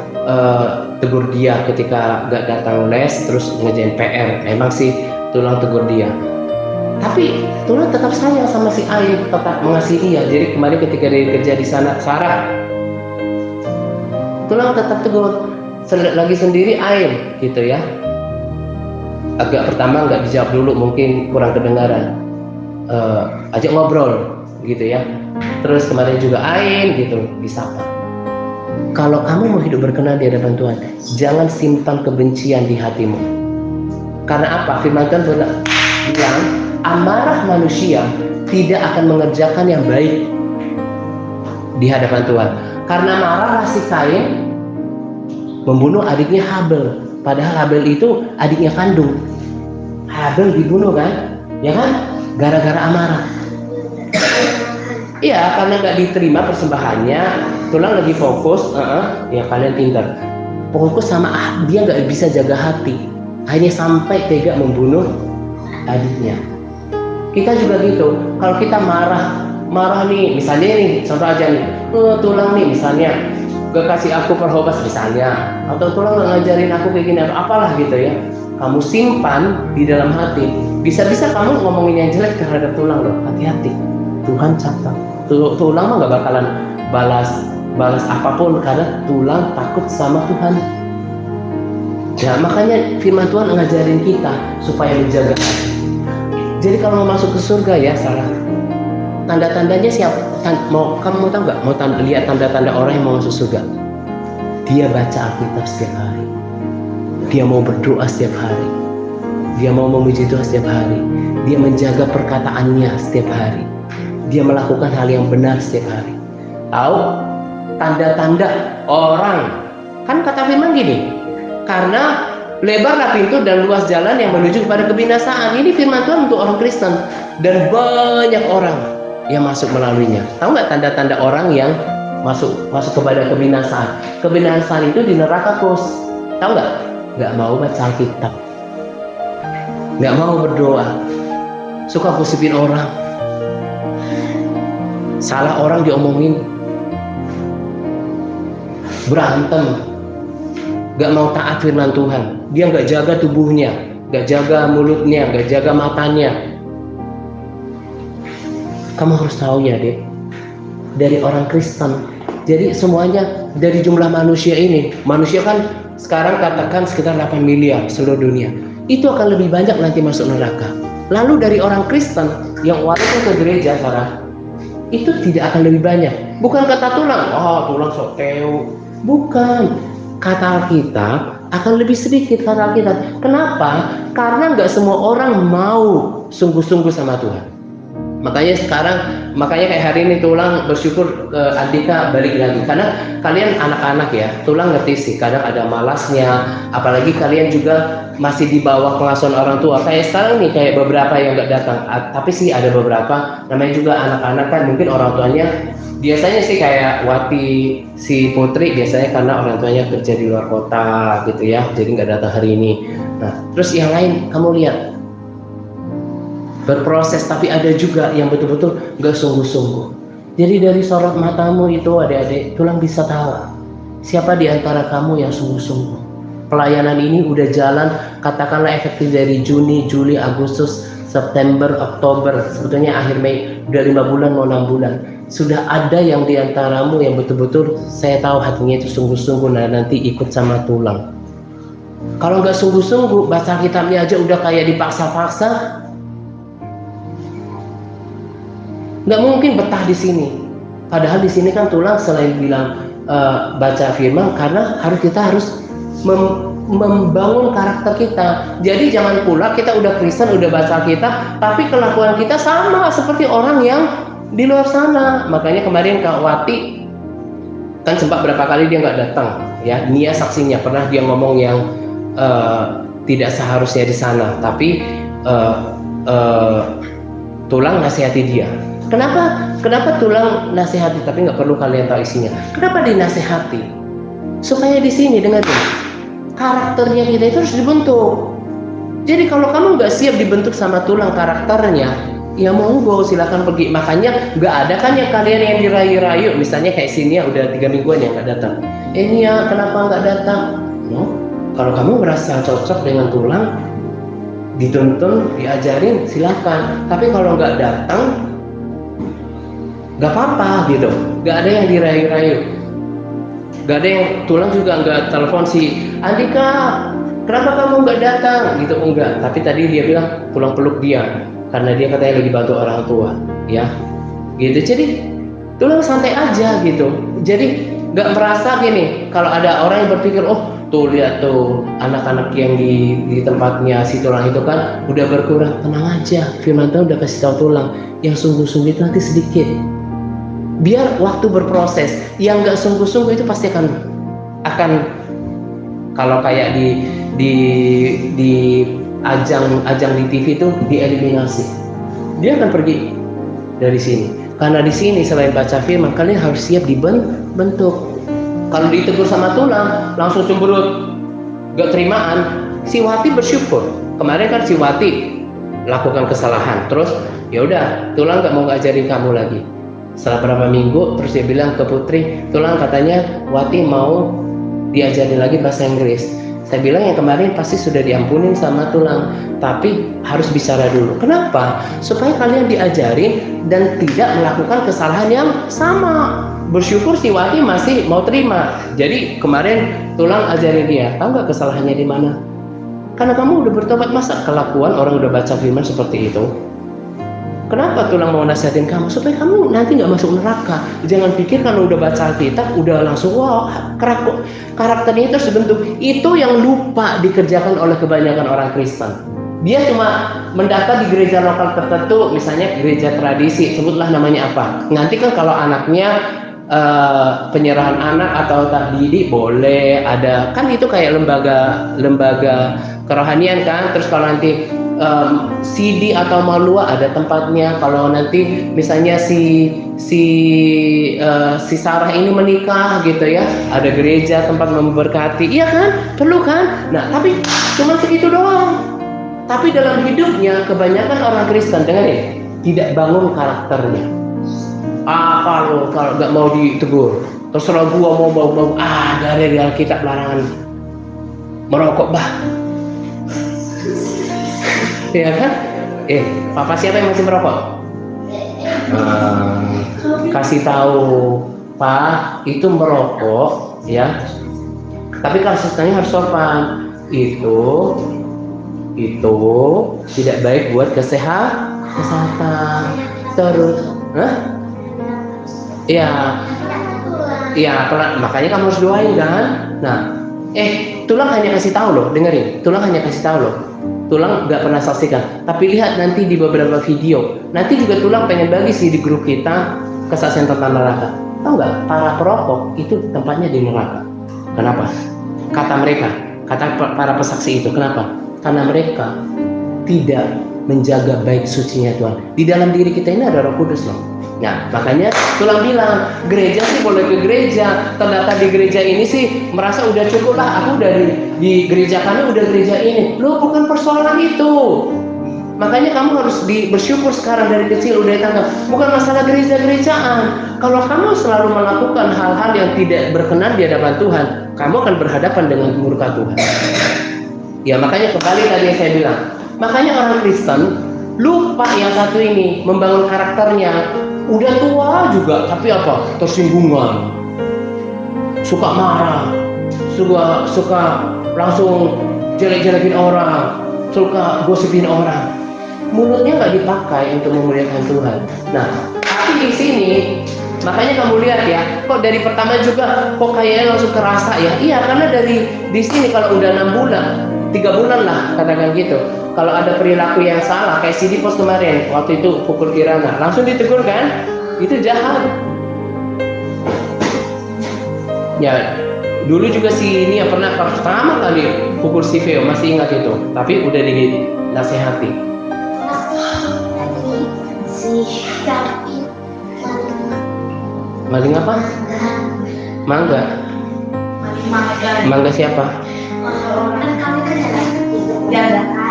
tegur dia ketika gak datang les terus ngerjain PR. Emang sih tulang tegur dia. Tapi tulang tetap sayang sama si Ain, tetap mengasihi dia. Jadi kemarin ketika dia kerja di sana, Sarah, tulang tetap tegur. Lagi sendiri Ain gitu ya. Agak pertama nggak dijawab dulu, mungkin kurang kedengaran. Ajak ngobrol gitu ya. Terus kemarin juga Ain gitu disapa. Kalau kamu mau hidup berkenan di hadapan Tuhan, jangan simpan kebencian di hatimu. Karena apa? Firman Tuhan bilang, amarah manusia tidak akan mengerjakan yang baik di hadapan Tuhan. Karena marah si Kain membunuh adiknya Habel. Padahal Habel itu adiknya kandung. Habel dibunuh kan? Ya kan? Gara-gara amarah. Iya, karena nggak diterima persembahannya, tulang lagi fokus. Ya kalian pintar. Fokus sama dia nggak bisa jaga hati. Akhirnya sampai tega membunuh adiknya. Kita juga gitu. Kalau kita marah nih, misalnya nih, contoh aja nih, tulang nih misalnya gak kasih aku perhobas misalnya, atau tulang gak ngajarin aku kayak gini atau apalah gitu ya, kamu simpan di dalam hati, bisa-bisa kamu ngomongin yang jelek terhadap tulang loh. Hati-hati, Tuhan catat. Tulang mah gak bakalan balas apapun, karena tulang takut sama Tuhan. Ya makanya firman Tuhan ngajarin kita supaya menjaga hati. Jadi kalau mau masuk ke surga ya Sarah, tanda-tandanya siapa? Kamu mau tahu nggak? Mau lihat tanda-tanda orang yang mau masuk surga? Dia baca Alkitab setiap hari. Dia mau berdoa setiap hari. Dia mau memuji Tuhan setiap hari. Dia menjaga perkataannya setiap hari. Dia melakukan hal yang benar setiap hari. Tahu? Tanda-tanda orang. Kan kata firman gini, karena lebarlah pintu dan luas jalan yang menuju kepada kebinasaan. Ini firman Tuhan untuk orang Kristen. Dan banyak orang yang masuk melaluinya. Tahu nggak tanda-tanda orang yang masuk kepada kebinasaan? Kebinasaan itu di neraka kos. Tahu nggak? Nggak mau baca Alkitab, nggak mau berdoa, suka gosipin orang, salah orang diomongin, berantem, nggak mau taat firman Tuhan. Dia nggak jaga tubuhnya, nggak jaga mulutnya, nggak jaga matanya. Kamu harus tahu ya deh, dari orang Kristen. Jadi semuanya dari jumlah manusia ini, manusia kan sekarang katakan sekitar 8 miliar seluruh dunia. Itu akan lebih banyak nanti masuk neraka. Lalu dari orang Kristen yang walaupun ke gereja Sarah, itu tidak akan lebih banyak. Bukan kata tulang, tulang sok teo. Bukan. Kata Alkitab akan lebih sedikit kata Alkitab. Kenapa? Karena nggak semua orang mau sungguh-sungguh sama Tuhan. Makanya kayak hari ini tulang bersyukur Andika balik lagi, karena kalian anak-anak ya, tulang ngerti sih kadang ada malasnya, apalagi kalian juga masih di bawah pengasuhan orang tua. Kayak sekarang nih, kayak beberapa yang nggak datang, tapi sih ada beberapa, namanya juga anak-anak kan, mungkin orang tuanya biasanya sih kayak Wati si Putri biasanya karena orang tuanya kerja di luar kota gitu ya, jadi nggak datang hari ini. Nah terus yang lain kamu lihat berproses, tapi ada juga yang betul-betul gak sungguh-sungguh. Jadi dari sorot matamu itu adik-adik, tulang bisa tahu siapa di antara kamu yang sungguh-sungguh. Pelayanan ini udah jalan katakanlah efektif dari Juni, Juli, Agustus, September, Oktober, sebetulnya akhir Mei, udah 5 bulan mau 6 bulan. Sudah ada yang di antaramu yang betul-betul saya tahu hatinya itu sungguh-sungguh, nah nanti ikut sama tulang. Kalau gak sungguh-sungguh, baca kitabnya aja udah kayak dipaksa-paksa, nggak mungkin betah di sini. Padahal di sini kan tulang selain bilang baca firman, karena kita harus membangun karakter kita. Jadi jangan pula kita udah Kristen, udah baca kita, tapi kelakuan kita sama seperti orang yang di luar sana. Makanya kemarin Kak Wati kan sempat berapa kali dia nggak datang, ya. Nia saksinya, pernah dia ngomong yang tidak seharusnya di sana, tapi tulang nasihati dia. Kenapa tulang nasihati tapi nggak perlu kalian tahu isinya? Kenapa dinasihati? Supaya di sini dengerin, karakternya kita itu harus dibentuk. Jadi kalau kamu nggak siap dibentuk sama tulang karakternya, ya monggo silakan pergi. Makanya nggak ada kan yang kalian yang dirayu-rayu, misalnya kayak sini ya udah 3 mingguan yang nggak datang. Ini ya kenapa nggak datang? No, kalau kamu merasa cocok dengan tulang, dituntun, diajarin, silakan. Tapi kalau nggak datang, nggak apa-apa gitu. Nggak ada yang dirayu-rayu. Nggak ada yang tulang juga nggak telepon si Andika, kenapa kamu nggak datang? Gitu enggak. Tapi tadi dia bilang tulang peluk dia karena dia katanya lagi bantu orang tua, ya. Gitu. Jadi tulang santai aja gitu. Jadi nggak merasa gini. Kalau ada orang yang berpikir, oh tuh lihat tuh anak-anak yang di tempatnya si tulang itu kan udah berkurang, tenang aja. Firman Tuhan udah kasih tahu tulang yang sungguh-sungguh itu nanti sedikit. Biar waktu berproses. Yang nggak sungguh-sungguh itu pasti akan kalau kayak di ajang di TV itu dieliminasi. Dia akan pergi dari sini. Karena di sini selain baca firman, kalian harus siap dibentuk. Kalau ditegur sama tulang, langsung cemberut, gak terimaan. Si Wati bersyukur. Kemarin kan si Wati lakukan kesalahan, terus ya udah tulang gak mau ngajarin kamu lagi. Setelah beberapa minggu, terus dia bilang ke Putri, tulang katanya Wati mau diajarin lagi bahasa Inggris. Saya bilang yang kemarin pasti sudah diampunin sama tulang, tapi harus bicara dulu. Kenapa? Supaya kalian diajarin dan tidak melakukan kesalahan yang sama. Bersyukur si Wati masih mau terima. Jadi kemarin tulang ajarin dia, tahu nggak kesalahannya di mana? Karena kamu udah bertobat, masa kelakuan orang udah baca firman seperti itu? Kenapa tulang mau nasihatin kamu? Supaya kamu nanti nggak masuk neraka. Jangan pikir kalau udah baca Alkitab udah langsung wow, karakternya itu harus dibentuk. Itu yang lupa dikerjakan oleh kebanyakan orang Kristen. Dia cuma mendaftar di gereja lokal tertentu, misalnya gereja tradisi, sebutlah namanya apa. Nanti kan kalau anaknya penyerahan anak atau takdidi boleh ada, kan itu kayak lembaga kerohanian kan. Terus kalau nanti Sidi atau Malua ada tempatnya. Kalau nanti misalnya si Sarah ini menikah gitu ya, ada gereja tempat memberkati. Iya kan? Perlu kan? Nah, tapi cuma segitu doang. Tapi dalam hidupnya kebanyakan orang Kristen, dengerin, tidak bangun karakternya. Kalau nggak mau ditegur, terserah gua mau dari Alkitab larangan merokok bah. Ya kan? Papa siapa yang masih merokok? Kasih tahu, Pak, itu merokok, ya. Tapi kalau setelahnya harus sopan. Itu tidak baik buat kesehatan. Terus, makanya kamu harus doain kan. Nah, tulang hanya kasih tahu loh, dengerin. Tulang hanya kasih tahu loh. Tulang nggak pernah saksikan, tapi lihat nanti di beberapa video. Nanti juga tulang pengen bagi sih di grup kita kesaksian tentang neraka. Tahu nggak? Para perokok itu tempatnya di neraka. Kenapa? Kata para pesaksi itu. Kenapa? Karena mereka tidak menjaga baik sucinya Tuhan. Di dalam diri kita ini ada Roh Kudus loh. Nah, makanya tulang bilang, gereja sih boleh ke gereja, terdaftar di gereja ini sih merasa udah cukup lah, aku udah di gereja kami udah gereja ini. Loh, bukan persoalan itu. Makanya kamu harus bersyukur sekarang dari kecil udah tangga. Bukan masalah gereja-gerejaan. Kalau kamu selalu melakukan hal-hal yang tidak berkenan di hadapan Tuhan, kamu akan berhadapan dengan murka Tuhan. Ya, makanya kembali tadi yang saya bilang. Makanya orang Kristen lupa yang satu ini, membangun karakternya. Udah tua juga, tapi apa? Tersinggungan, suka marah, suka langsung jelek-jelekin orang, suka gosipin orang. Mulutnya nggak dipakai untuk memuliakan Tuhan. Nah, tapi di sini, makanya kamu lihat ya, kok dari pertama juga, kok kayaknya langsung terasa ya? Iya, karena di sini kalau udah 6 bulan, 3 bulan lah, katakan gitu. Kalau ada perilaku yang salah, kayak Sidi Pos kemarin, waktu itu pukul Kirana, langsung ditegur kan? Itu jahat. Ya, dulu juga si ini yang pernah pertama kali pukul si Veo, masih ingat itu. Tapi udah dinasehati. Maling apa? Mangga. Mangga siapa?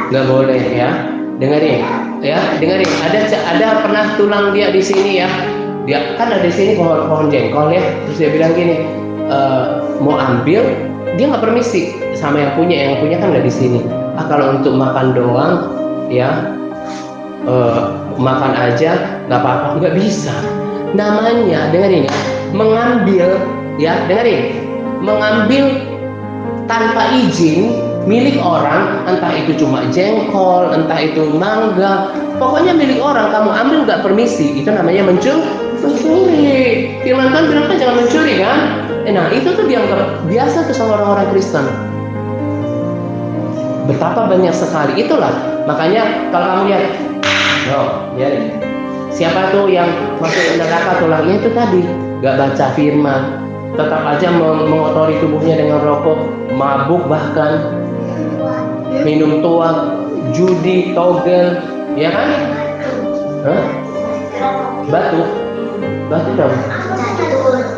Nggak boleh ya. Dengerin ya, dengerin. Ada pernah tulang dia di sini ya. Dia kan ada di sini pohon jengkol ya. Terus dia bilang gini, mau ambil, dia nggak permisi sama yang punya kan nggak di sini. Kalau untuk makan doang ya, makan aja nggak apa-apa, nggak bisa. Namanya, dengerin ya, mengambil ya, dengerin, mengambil tanpa izin milik orang, entah itu cuma jengkol, entah itu mangga, pokoknya milik orang kamu ambil nggak permisi, itu namanya mencuri. Firman Tuhan bilang kan jangan mencuri kan? Nah itu tuh dianggap biasa tuh sama orang-orang Kristen. Betapa banyak sekali, itulah makanya kalau kamu lihat, ya, siapa tuh yang masuk neraka tulangnya itu tadi gak baca firman, tetap aja mengotori tubuhnya dengan rokok, mabuk, bahkan minum tuak, judi, togel, ya kan? Hah? Batu dong.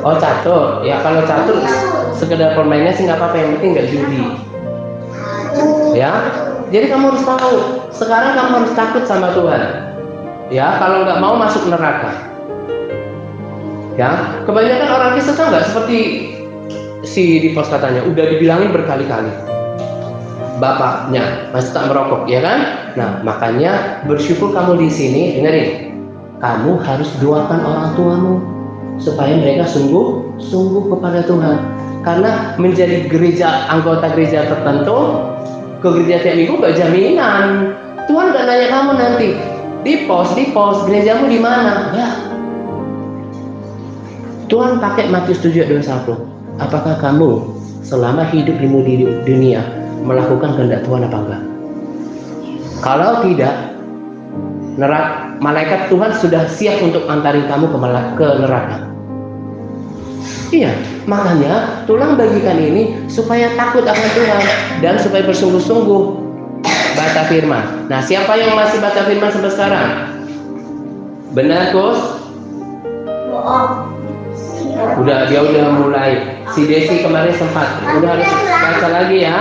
Oh catur, ya kalau catur sekedar permainnya sih nggak apa-apa, yang penting nggak judi. Ya, jadi kamu harus tahu. Sekarang kamu harus takut sama Tuhan. Ya, kalau nggak mau masuk neraka. Ya, kebanyakan orang Kristen kan nggak seperti si di pos katanya, udah dibilangin berkali-kali. Bapaknya masih tak merokok, ya kan? Nah, makanya bersyukur kamu di sini. Dengerin, kamu harus doakan orang tuamu supaya mereka sungguh kepada Tuhan. Karena menjadi anggota gereja tertentu, ke gereja tiap minggu gak jaminan. Tuhan gak nanya kamu nanti di pos gerejamu di mana? Enggak. Tuhan pakai Matius 7:21. Apakah kamu selama hidupmu di dunia melakukan kehendak Tuhan apa enggak? Kalau tidak, malaikat Tuhan sudah siap untuk antarin kamu ke neraka. Iya, makanya tulang bagikan ini supaya takut akan Tuhan dan supaya bersungguh-sungguh baca firman. Nah, siapa yang masih baca firman sampai sekarang? Benar, Gus? Dia udah mulai. Si Desi kemarin sempat. Udah harus baca lagi ya.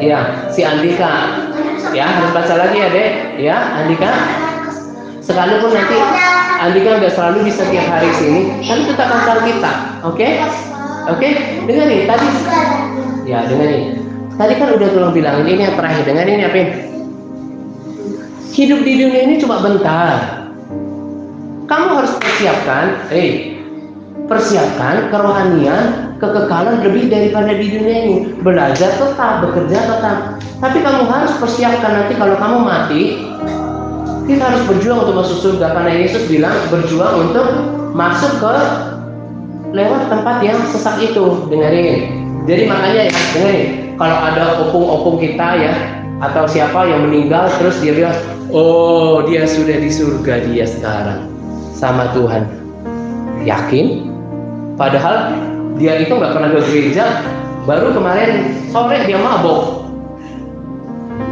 Iya, si Andika. Ya, harus baca lagi ya, Dek. Ya, Andika. Sekalipun nanti Andika nggak selalu bisa tiap hari sini, kan tetap pacar kita, oke? Dengerin tadi. Ya, dengerin. Tadi kan udah tolong bilangin ini yang terakhir. Dengerin ya, Pin. Hidup di dunia ini cuma bentar. Kamu harus persiapkan kerohanian, kekekalan lebih daripada di dunia ini. Belajar tetap, bekerja tetap. Tapi kamu harus persiapkan nanti kalau kamu mati. Kita harus berjuang untuk masuk surga, karena Yesus bilang berjuang untuk masuk ke lewat tempat yang sesak itu. Dengerin. Jadi makanya ya, dengerin. Kalau ada opung-opung kita ya, atau siapa yang meninggal terus dia bilang, oh dia sudah di surga dia sekarang sama Tuhan. Yakin? Padahal dia itu nggak pernah ke gereja, baru kemarin sore dia mabok.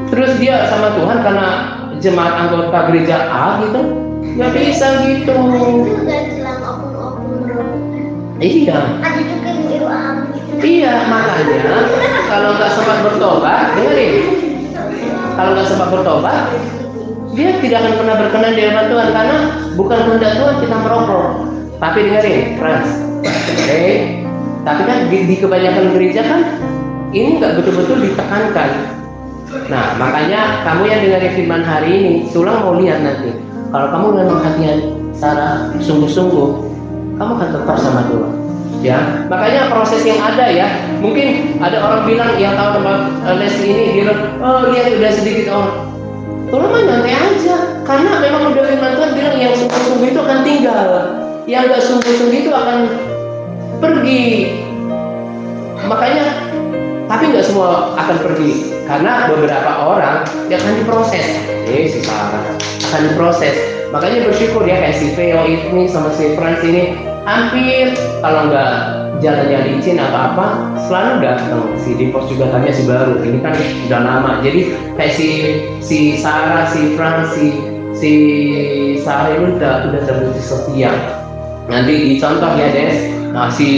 Terus dia sama Tuhan karena jemaat anggota gereja A gitu, nggak bisa gitu. Iya, makanya kalau nggak sempat bertobat, dengerin. Kalau nggak sempat bertobat, dia tidak akan pernah berkenan di hadapan Tuhan, karena bukan kehendak Tuhan kita merokok. Tapi dengerin, Frans. Tapi kan di kebanyakan gereja kan ini nggak betul-betul ditekankan. Nah, makanya kamu yang dengerin firman hari ini, Sulang mau lihat nanti. Kalau kamu memang hatian secara sungguh-sungguh, kamu akan tetap sama Tuhan. Ya, makanya proses yang ada ya. Mungkin ada orang bilang yang tahu tempat les ini, dia bilang, oh lihat udah sedikit orang. Tolong mah nyantai aja, karena memang udah firman Tuhan bilang yang sungguh-sungguh itu akan tinggal, yang nggak sungguh-sungguh itu akan pergi. Makanya, tapi nggak semua akan pergi, karena beberapa orang yang akan diproses. Si Sarah akan diproses. Makanya bersyukur ya, kayak si Veo ini sama si Frans ini hampir kalau nggak jalannya licin apa-apa selalu datang. Si Dimpos juga tanya si baru, ini kan udah lama. Jadi kayak si Sarah, si Frans, si Sarah ini udah terbukti setia. Nanti dicontoh ya Des. Nah si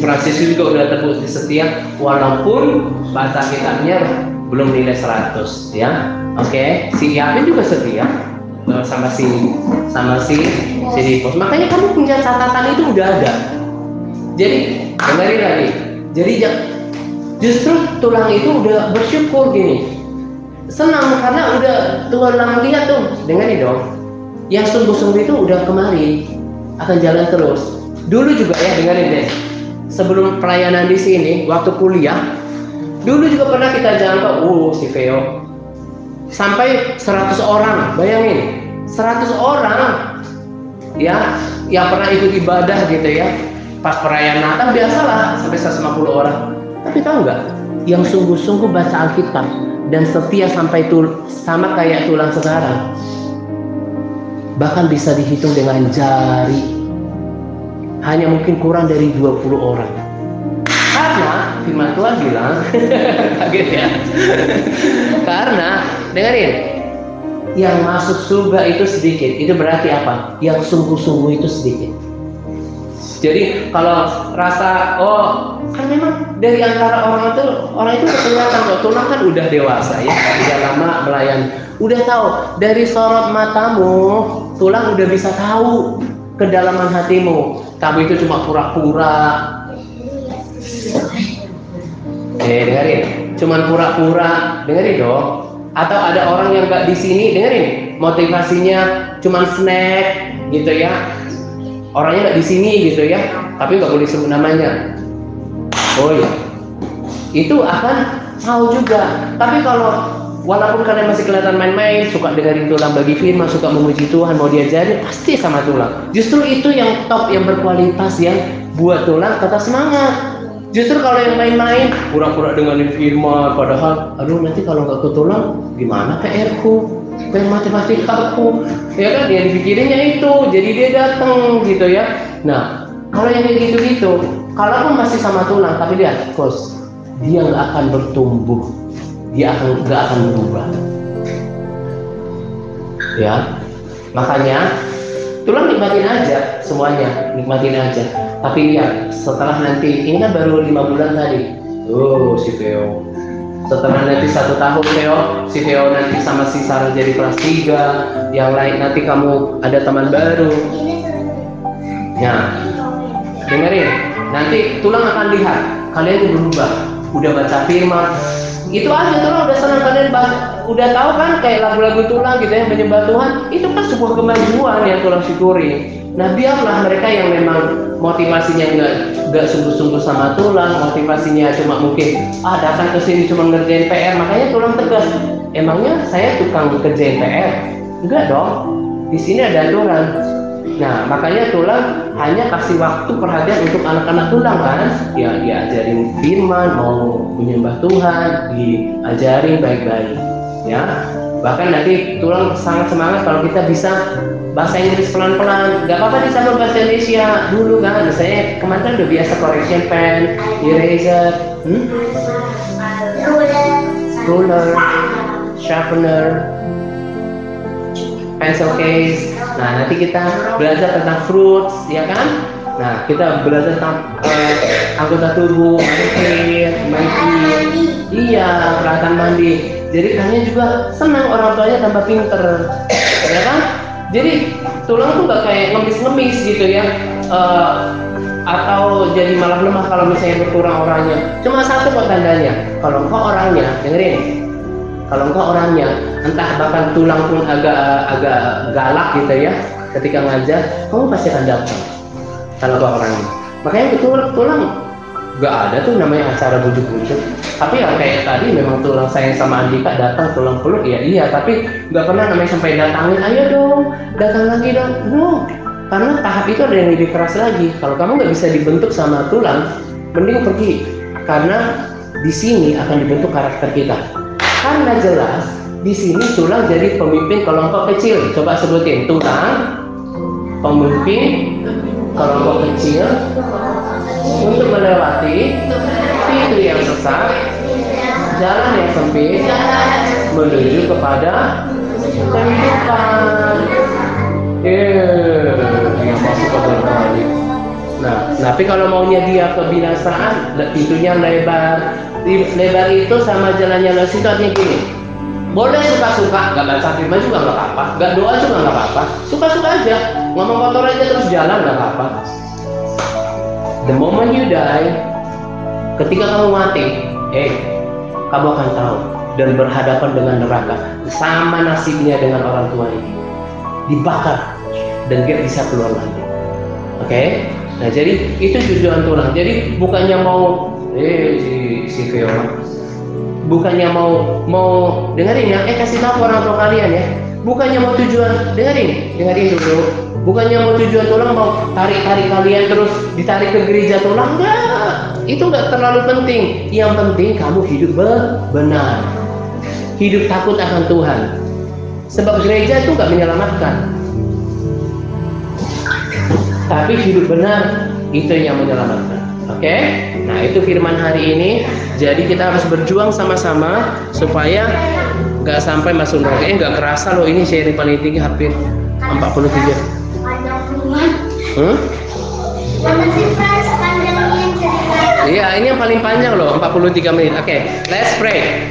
Francis juga udah terbukti setia walaupun bahasa kitabnya belum nilai 100 ya. Oke, si Yapin juga setia sama si Dipos. Makanya kamu punya catatan itu udah ada. Jadi dengerin lagi. Jadi justru tulang itu udah bersyukur gini. Senang karena udah tulang lihat tuh. Dengerin dong. Yang sungguh-sungguh itu udah kemari akan jalan terus. Dulu juga ya dengerin deh. Sebelum pelayanan di sini waktu kuliah, dulu juga pernah kita jangkau si Veo sampai 100 orang. Bayangin 100 orang ya yang pernah ikut ibadah gitu ya. Pas perayaan Natal biasalah sampai 150 orang. Tapi tahu nggak, yang sungguh-sungguh baca Alkitab dan setia sampai sama kayak tulang sekarang, bahkan bisa dihitung dengan jari. Hanya mungkin kurang dari 20 orang. Karena firman Tuhan bilang kaget ya. Karena dengerin, yang masuk surga itu sedikit. Itu berarti apa? Yang sungguh-sungguh itu sedikit. Jadi kalau rasa kan memang dari antara orang itu kelihatan kok, tulang kan udah dewasa ya, udah lama melayani, udah tahu dari sorot matamu, tulang udah bisa tahu kedalaman hatimu. Kamu itu cuma pura-pura. Dengerin, cuman pura-pura, dengerin dong. Atau ada orang yang nggak di sini, dengerin, motivasinya cuman snack gitu ya. Orangnya nggak di sini gitu ya, tapi nggak boleh sebut namanya. Oh ya, itu akan tahu juga. Tapi kalau walaupun kalian masih kelihatan main-main, suka dengerin tulang bagi firman, suka memuji Tuhan, mau diajarin, pasti sama tulang. Justru itu yang top, yang berkualitas, yang buat tulang tetap semangat. Justru kalau yang main-main, pura-pura dengerin firman, padahal, aduh nanti kalau nggak ke tulang, gimana PR-ku? Matematikaku, ya kan, yang dipikirinnya itu, jadi dia datang gitu ya. Nah, kalau yang kayak gitu-gitu, kalaupun masih sama tulang, tapi lihat, coach, dia nggak akan bertumbuh, dia nggak akan berubah. Ya, makanya tulang nikmatin aja semuanya, nikmatin aja. Tapi lihat, setelah nanti, ini kan baru 5 bulan tadi, si Veo. Setelah nanti 1 tahun si Veo nanti sama si Sarah jadi kelas 3, yang lain nanti kamu ada teman baru. Nah, dengerin, nanti tulang akan lihat kalian itu berubah, udah baca firman. Itu aja tulang udah senang, kalian udah tahu kan kayak lagu-lagu tulang gitu ya, menyembah Tuhan. Itu kan sebuah kemajuan yang tulang syukuri. Nah, biarlah mereka yang memang motivasinya nggak sungguh-sungguh sama tulang, motivasinya cuma mungkin datang ke sini cuma ngerjain PR, makanya tulang tegas. Emangnya saya tukang kerjain PR? Enggak dong. Di sini ada aturan. Nah, makanya tulang hanya kasih waktu perhatian untuk anak-anak tulang kan, ya diajarin firman, mau menyembah Tuhan, diajarin baik-baik, ya. Bahkan nanti tulang sangat semangat kalau kita bisa bahasa Inggris pelan-pelan. Gak apa-apa dicampur bahasa Indonesia dulu kan. Saya kemarin udah biasa correction pen, eraser, ruler, sharpener, pencil case. Nah, nanti kita belajar tentang fruits, ya kan? Nah, kita belajar tentang anggota tubuh, mandi, iya, peralatan mandi. Jadi kalian juga senang, orang tuanya tambah pinter, ya kan? Jadi tulang tuh gak kayak ngemis-ngemis gitu ya, atau jadi malah lemah kalau misalnya berkurang orangnya. Cuma satu kok tandanya, kalau engkau orangnya, dengerin, kalau engkau orangnya, entah bahkan tulang pun agak galak gitu ya, ketika ngajar, kamu pasti akan datang. Kalau engkau orangnya, makanya tulang gak ada tuh namanya acara bujuk-bujuk. Tapi yang kayak tadi memang tulang sayang sama Andika datang, tulang peluk ya iya, tapi gak pernah namanya sampai datangin, ayo dong, datang lagi dong. No, karena tahap itu ada yang lebih keras lagi. Kalau kamu gak bisa dibentuk sama tulang, mending pergi. Karena di sini akan dibentuk karakter kita. Karena jelas di sini tulang jadi pemimpin kelompok kecil. Coba sebutin, tulang pemimpin kelompok kecil untuk melewati pintu yang sesat, jalan yang sempit menuju kepada kehidupan. Dia masuk ke berbalik. Nah, tapi kalau maunya dia kebinasaan, pintunya lebar. Lebar itu sama jalannya Yesus itu artinya gini. Boleh suka-suka, gak baca firman juga gak apa-apa, gak doa juga gak apa-apa, suka-suka aja, ngomong kotor aja terus jalan gak apa-apa. The moment you die, ketika kamu mati, kamu akan tahu dan berhadapan dengan neraka. Sama nasibnya dengan orang tua ini, dibakar dan gak bisa keluar lagi. Oke? Nah jadi itu tujuan Tuhan. Jadi bukannya mau si Viola, bukannya mau dengerin ya, kasih tahu orang tua kalian ya. Bukannya mau tujuan, dengerin dulu. Bukannya mau tujuan Tuhan mau tarik kalian terus ditarik ke gereja Tuhan, enggak. Itu enggak terlalu penting. Yang penting kamu hidup benar, hidup takut akan Tuhan. Sebab gereja itu enggak menyelamatkan, tapi hidup benar itu yang menyelamatkan. Oke? Nah itu firman hari ini. Jadi kita harus berjuang sama-sama supaya nggak sampai masuk neraka. Nggak kerasa loh, ini sharing paling tinggi hampir 43. Iya, ini yang paling panjang loh, 43 menit. Oke, let's pray.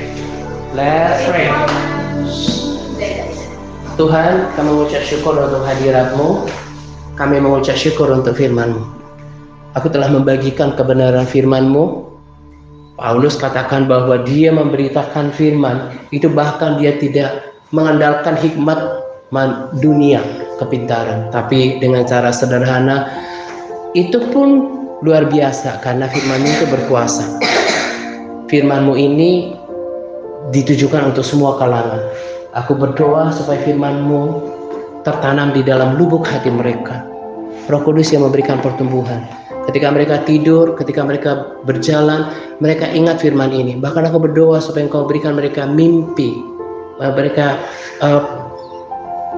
Tuhan, kami mengucap syukur untuk hadirat-Mu. Kami mengucap syukur untuk firman-Mu. Aku telah membagikan kebenaran firman-Mu. Paulus katakan bahwa dia memberitakan firman itu bahkan dia tidak mengandalkan hikmat dunia, kepintaran, tapi dengan cara sederhana. Itu pun luar biasa karena firman-Mu itu berkuasa. Firman-Mu ini ditujukan untuk semua kalangan. Aku berdoa supaya firman-Mu tertanam di dalam lubuk hati mereka. Roh Kudus yang memberikan pertumbuhan. Ketika mereka tidur, ketika mereka berjalan, mereka ingat firman ini. Bahkan aku berdoa supaya Engkau berikan mereka mimpi, mereka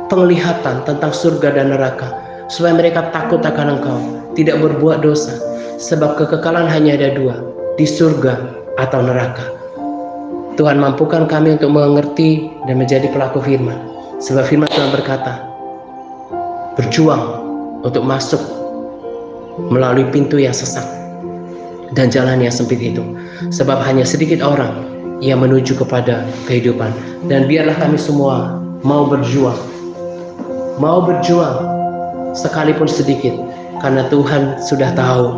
penglihatan tentang surga dan neraka, supaya mereka takut akan Engkau, tidak berbuat dosa. Sebab kekekalan hanya ada dua, di surga atau neraka. Tuhan, mampukan kami untuk mengerti dan menjadi pelaku firman. Sebab firman Tuhan berkata, berjuang untuk masuk melalui pintu yang sesak dan jalan yang sempit itu, sebab hanya sedikit orang yang menuju kepada kehidupan. Dan biarlah kami semua mau berjuang sekalipun sedikit, karena Tuhan sudah tahu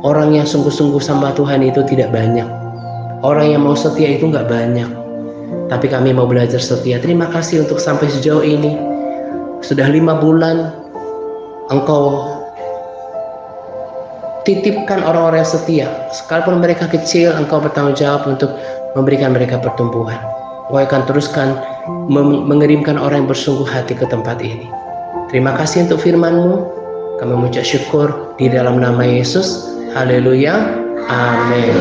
orang yang sungguh-sungguh sama Tuhan itu tidak banyak. Orang yang mau setia itu nggak banyak, tapi kami mau belajar setia. Terima kasih untuk sampai sejauh ini. Sudah 5 bulan Engkau titipkan orang-orang yang setia. Sekalipun mereka kecil, Engkau bertanggung jawab untuk memberikan mereka pertumbuhan. Engkau akan teruskan mengirimkan orang yang bersungguh hati ke tempat ini. Terima kasih untuk firman-Mu. Kami mengucap syukur di dalam nama Yesus. Haleluya. Amin.